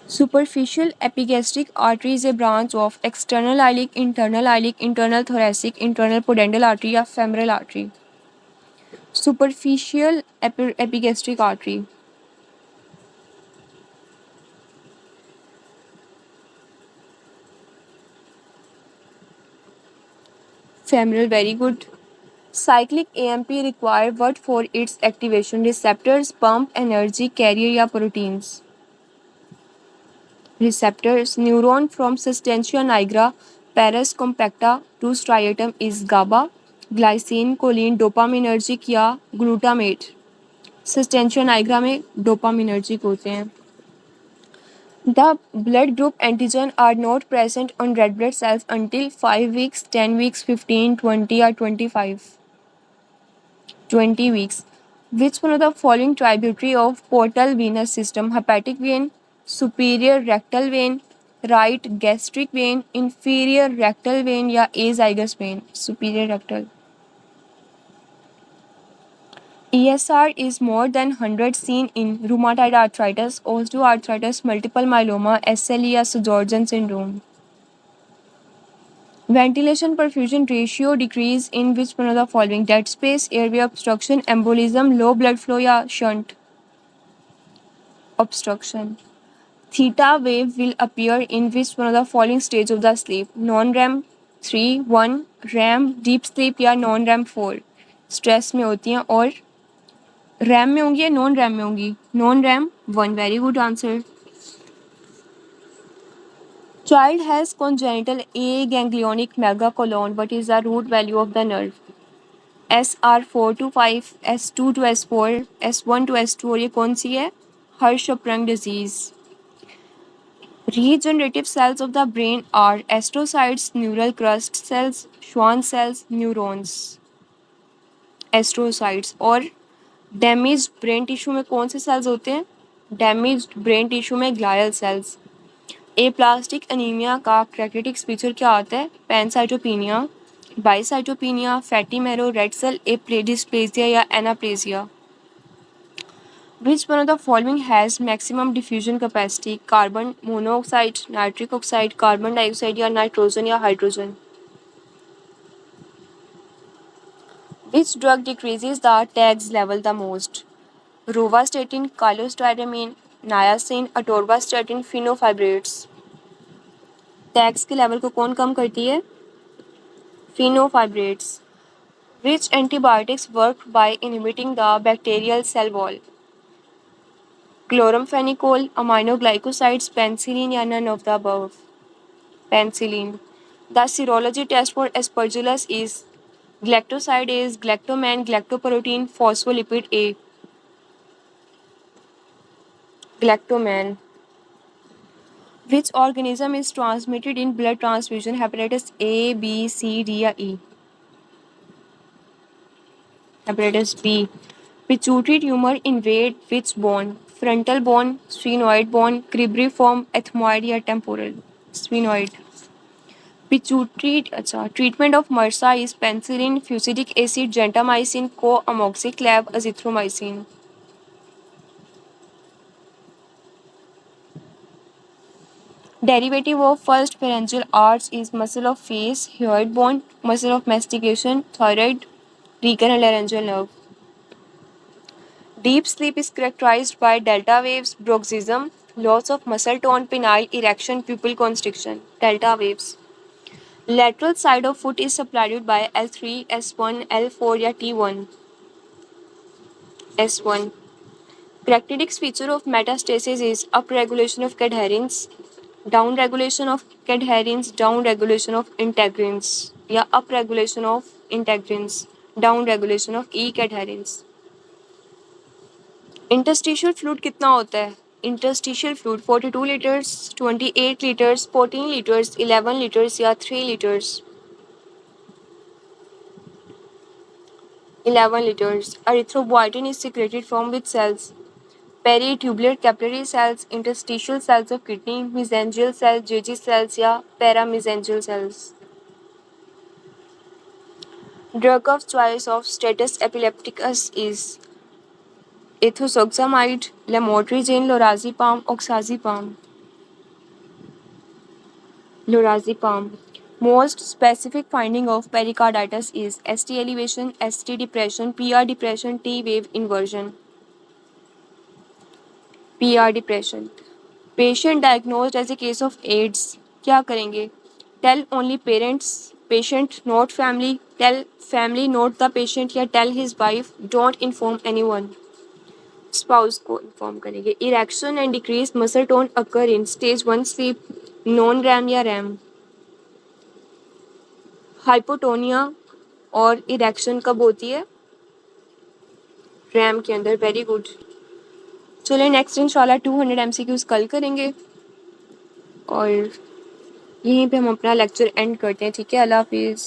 Superficial epigastric artery is a branch of external iliac, internal thoracic, internal pudendal artery या femoral artery. Superficial epigastric artery. Femoral, very good. Cyclic AMP require what for its activation? Receptors, pump, energy, carrier या proteins? Receptors. Neuron from substantia nigra pares compacta to striatum is GABA, glycine, choline, dopaminergic या glutamate. substantia nigra में dopaminergic होते हैं. The blood group antigen are not present on red blood cells until 5 weeks, 10 weeks, 15, 20 or 25. 20 weeks. Which one of the following tributary of portal venous system? Hepatic vein, superior rectal vein, right gastric vein, inferior rectal vein या azygous vein? Superior rectal. ESR is more than 100 seen in rheumatoid arthritis, osteoarthritis, multiple myeloma, SLE या Sjögren's syndrome. Ventilation perfusion ratio decrease in which one of the following? Dead space, airway obstruction, embolism, low blood flow या shunt? Obstruction. Theta wave will appear in which one of the following stage of the sleep? Non-REM 3, 1, REM, deep sleep या non-REM 4? Stress में होती हैं और RAM में होंगी या non RAM में होंगी? Non RAM 1. Very good answer. Child has congenital aganglionic megacolon. What is the root value of the nerve? SR4 to 5, S2 to S4, S1 to S2. और ये कौन सी है? हर्षप्रंग disease. Regenerative cells of the brain are astrocytes, neural crust cells, Schwann cells, neurons. Astrocytes और damaged brain tissue में कौन से cells होते हैं? डैमेज्ड ब्रेन टिश्यू में ग्लायल सेल्स। एप्लास्टिक एनीमिया का क्राइटेरिक फीचर क्या आता है? Pancytopenia, bicytopenia, fatty marrow, red cell dysplasia या anaplasia. Which one of the following has maximum diffusion capacity? Carbon monoxide, nitric oxide, carbon dioxide या nitrogen या hydrogen? Which drug decreases the TAGS level the most? Rovastatin, cholestyramine, niacin, atorvastatin, fenofibrates. Tags के level को कौन कम करती है? Fenofibrates. Which antibiotics work by inhibiting the bacterial cell wall? Chloramphenicol, aminoglycosides, penicillin या none of the above? Penicillin. The serology test for Aspergillus is galactosidase, galactoman, galactoprotein, phospholipid A. Galactoman. Which organism is transmitted in blood transfusion? Hepatitis A, B, C, D या E? Hepatitis B. Pituitary tumor invade which bone? Frontal bone, sphenoid bone, cribriform, ethmoid या temporal? Sphenoid. Pituitary treatment of MRSA is penicillin, fusidic acid, gentamicin, co-amoxiclav, azithromycin. Derivative of first pharyngeal arch is muscle of face, hyoid bone, muscle of mastication, thyroid, recurrent laryngeal nerve. Deep sleep is characterized by delta waves, bruxism, loss of muscle tone, penile erection, pupil constriction. Delta waves. Lateral side of foot is supplied by L3, S1, L4 या T1. S1. Characteristic feature of metastasis is upregulation of cadherins, downregulation of cadherins, downregulation of integrins या upregulation of integrins, downregulation of E cadherins. Interstitial fluid कितना होता है? Interstitial fluid 42 litres, 28 litres, 14 litres, 11 litres या 3 litres? 11 liters. Erythropoietin is secreted from which cells? Peritubular capillary cells, interstitial cells of kidney, mesangial cells, JG cells या paramesangial cells? Drug of choice of status epilepticus is ethosuximide, lamotrigine, lorazepam, oxazepam. Lorazepam. Most specific finding of pericarditis is ST elevation, ST depression, PR depression, T wave inversion. PR depression. Patient diagnosed as a case of AIDS. क्या करेंगे? Tell only parents, patient not family, tell family not the patient या tell his wife, don't inform anyone. Spouse को inform करेंगे. Erection and decreased muscle tone occur in stage 1 sleep, non-REM या REM. Hypotonia और erection कब होती है? RAM के अंदर. Very good. चलिए नेक्स्ट इंशाल्लाह 200 MCQs कल करेंगे और यहीं पे हम अपना लेक्चर एंड करते हैं. ठीक है, अल्लाह हाफिज़.